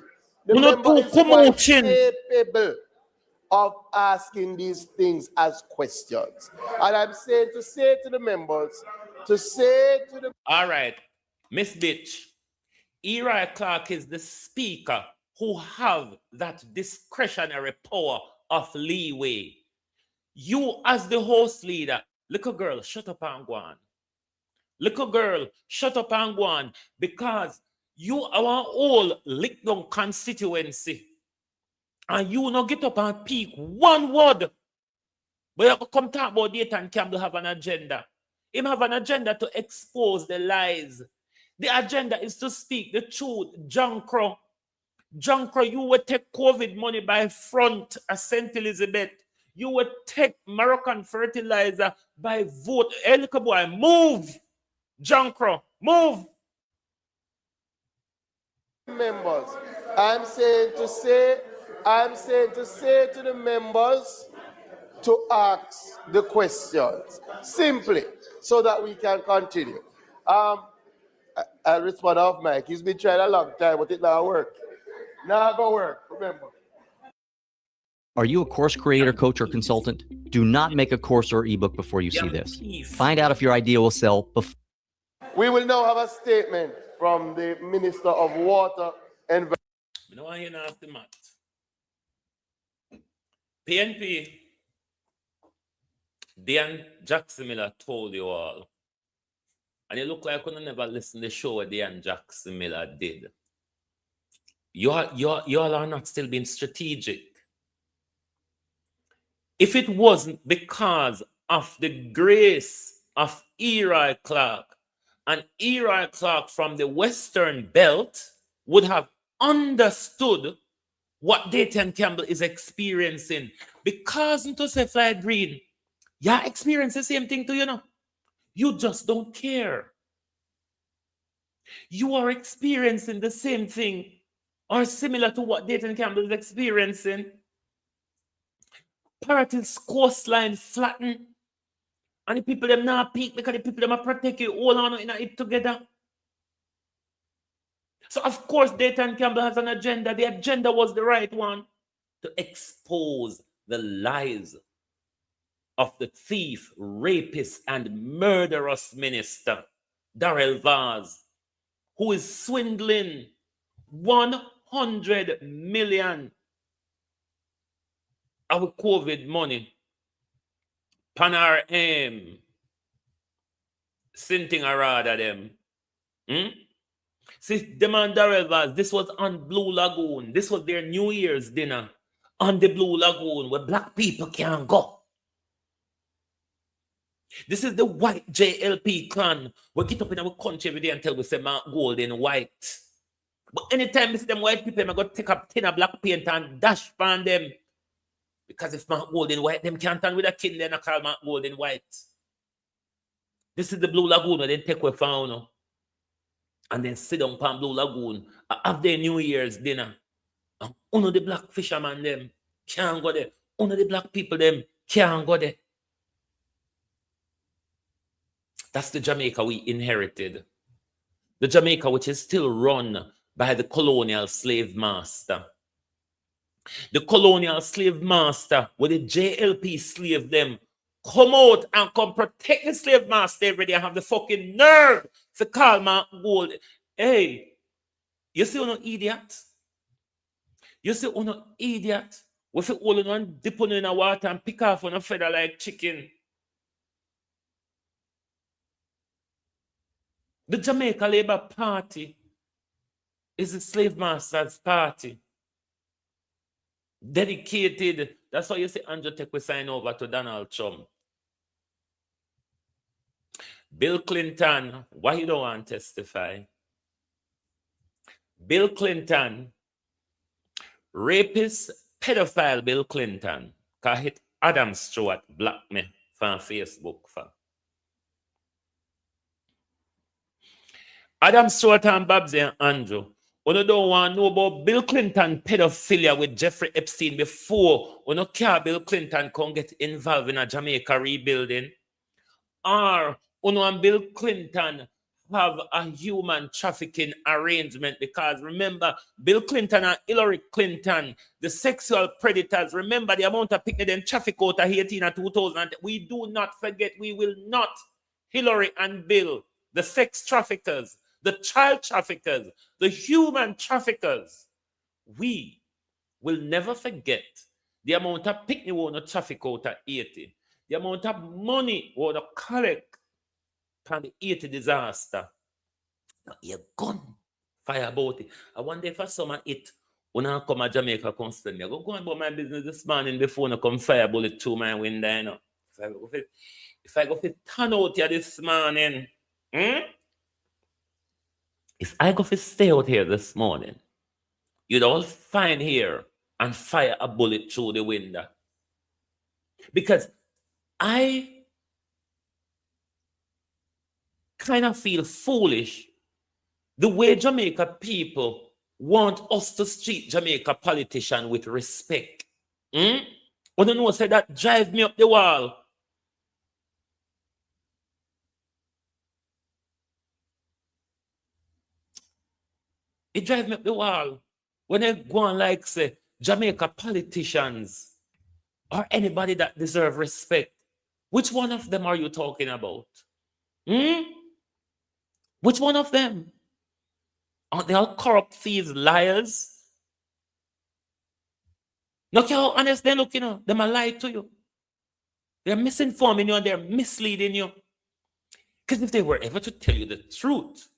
The member is quite capable of asking these things as questions. And I'm saying to say to the members, all right, Miss Bitch, Eri Clark is the speaker who have that discretionary power of leeway. You as the host leader, little girl, shut up and go on. Little girl, shut up and go on, because you are our whole lick down constituency. And you not get up and speak one word. But you come talk about data and Campbell have an agenda. Him have an agenda to expose the lies. The agenda is to speak the truth. Junkro, you would take COVID money by front at St. Elizabeth. You would take Moroccan fertilizer by vote. Hey, look boy, move. Junkro, move. Members, I'm saying to say to the members to ask the questions simply so that we can continue. I'll respond off mic. He's been trying a long time, but it now work. Now go work, remember. Are you a course creator, coach, or consultant? Do not make a course or ebook before you see this. Find out if your idea will sell before. We will now have a statement from the Minister of Water and You know, I hear nasty mat. PNP, Dan Jackson Miller told you all. And it looked like you never listened to the show what Dan Jackson Miller did. You all are not still being strategic. If it wasn't because of the grace of Eli Clark, and Eli Clark from the Western Belt would have understood what Dayton Campbell is experiencing. Because into say fly green, you experience the same thing too, you know. You just don't care. You are experiencing the same thing or similar to what Dayton Campbell is experiencing. Paratil's coastline flatten. And the people them not peak because the people them are protect you all on in it together. So of course Dayton Campbell has an agenda. The agenda was the right one, to expose the lies of the thief, rapist, and murderous minister, Daryl Vaz, who is swindling 100 million of COVID money. Panar Sinting rather them. See, them and Daryl Vaz, this was on Blue Lagoon. This was their New Year's dinner on the Blue Lagoon where black people can't go. This is the white JLP clan. We get up in our country every day and tell we say Mark Golden white. But anytime we see them white people, I'm going to take up tin of black paint and dash on them. Because if Mark Golden white, them can't stand with a kin, then I call Mark Golden white. This is the Blue Lagoon where they take away from and then sit down on Blue Lagoon, have their New Year's dinner. And one of the black fishermen them can't go there. One of the black people them can't go there. That's the Jamaica we inherited. The Jamaica which is still run by the colonial slave master. The colonial slave master with the JLP slave them come out and come protect the slave master every day and have the fucking nerve to call Mark Gold. Hey, you see no idiot? You see no idiot? We feel all on dip on in the water and pick off on a feather like chicken. The Jamaica Labour Party is the slave master's party. Dedicated. That's why you see Andrew Tek we sign over to Donald Trump. Bill Clinton, why you don't want to testify? Bill Clinton, rapist, pedophile Bill Clinton, can hit Adam Stewart block me from Facebook. Adam Stewart and Babsy and Andrew, you don't want to know about Bill Clinton pedophilia with Jeffrey Epstein before you don't care Bill Clinton can get involved in a Jamaica rebuilding. Or you and Bill Clinton have a human trafficking arrangement, because remember, Bill Clinton and Hillary Clinton, the sexual predators, remember the amount of picnic and traffic out of Haiti in 2000. We do not forget, we will not. Hillary and Bill, the sex traffickers, the child traffickers, the human traffickers. We will never forget the amount of picnic we want to traffic out of Haiti, the amount of money we want to collect from the Haiti disaster. You're gone. Fire about it. I wonder if I summer it when I come to Jamaica constantly. I go on about my business this morning before I come fire bullet through my window. You know? If I go to turn out here this morning, if I go to stay out here this morning, you'd all find here and fire a bullet through the window. Because I kind of feel foolish the way Jamaica people want us to treat Jamaica politicians with respect. I don't know, say that drive me up the wall. It drives me up the wall when they go on like say Jamaica politicians or anybody that deserves respect. Which one of them are you talking about? Which one of them? Aren't they all corrupt thieves, liars? Look how honest they look, They might lie to you. They're misinforming you and they're misleading you. Because if they were ever to tell you the truth,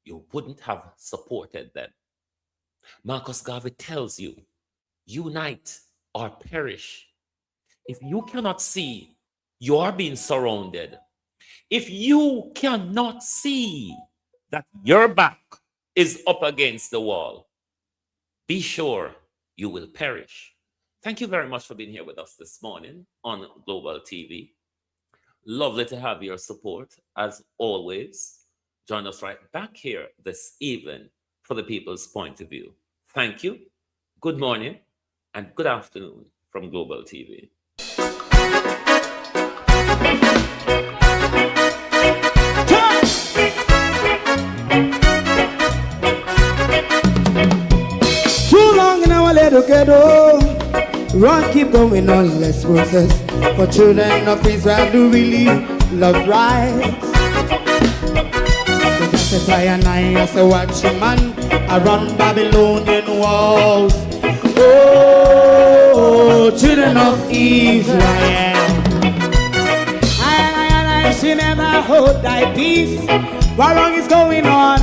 you wouldn't have supported them. Marcus Garvey tells you, unite or perish. If you cannot see, you are being surrounded. If you cannot see that your back is up against the wall, be sure you will perish. Thank you very much for being here with us this morning on Global TV. Lovely to have your support, as always. Join us right back here this evening for the People's Point of View. Thank you, good morning, and good afternoon from Global TV. Too long in our little ghetto, run keep going on, less process. For children of Israel do really love rights. So just try and I say watch a man around Babylonian walls. Oh, children of Israel, I she never hold thy peace. What wrong is going on?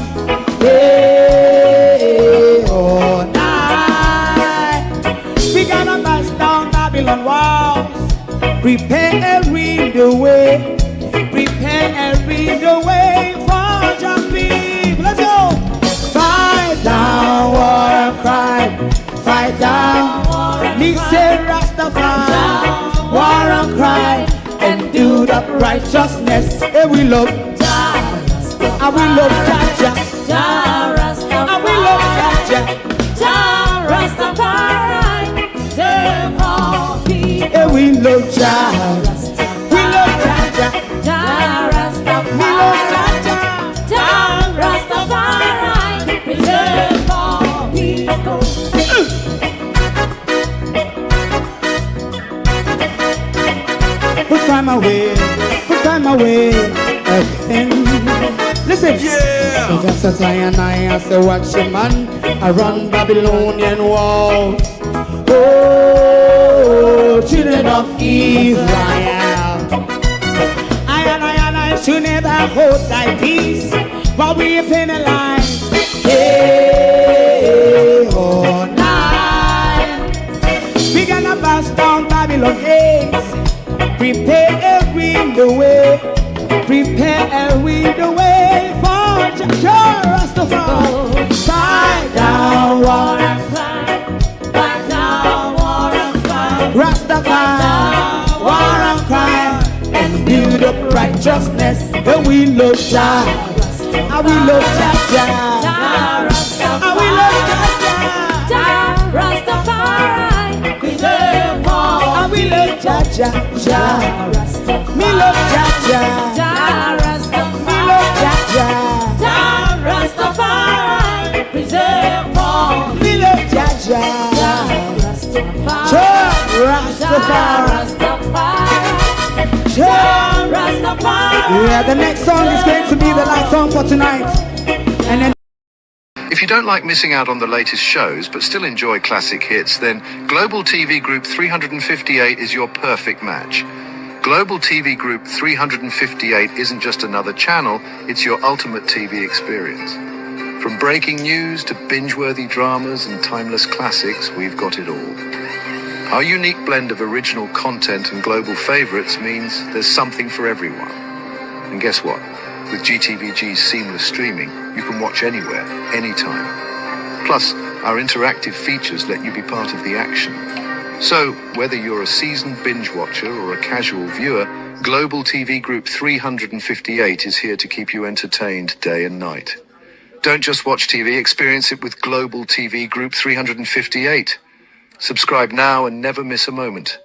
Day or night, we gonna bust down Babylon walls. Prepare every the way. Prepare every the way for jumping. Let's go. Fight down, war and cry. Fight down, me say Rastafari. War and cry and do that righteousness. And we love Jah, and we love Jah, and we love Jah, Rastafari. And we love Jah, we love Jah, Rastafari. We love Jah, Rastafari. Preserve all people. Put time away again. Listen, yeah. So just as I and I say watch a man around Babylonian walls. Oh, children of Israel, I should never hold thy peace while we penalize day or night. We gonna bust down Babylon gates. Prepare every the way. Prepare every the way for Jah Rastafari. Fight down, war and cry. Fight down, war and cry. Rastafari, war and cry. And build up righteousness. And we love Jah. And we love Jah. And we love Jah. Rastafari. Preserve all. And we love Jah. Me love Jah. Me love Jah. Rastafari. Preserve all. Me love Jah. Rastafari. Yeah, the next song is going to be the last song for tonight. And then if you don't like missing out on the latest shows but still enjoy classic hits, then Global TV Group 358 is your perfect match. Global TV Group 358 isn't just another channel, it's your ultimate TV experience. From breaking news to binge-worthy dramas and timeless classics, we've got it all. Our unique blend of original content and global favorites means there's something for everyone. And guess what? With GTVG's seamless streaming, you can watch anywhere, anytime. Plus, our interactive features let you be part of the action. So, whether you're a seasoned binge watcher or a casual viewer, Global TV Group 358 is here to keep you entertained day and night. Don't just watch TV, experience it with Global TV Group 358. Subscribe now and never miss a moment.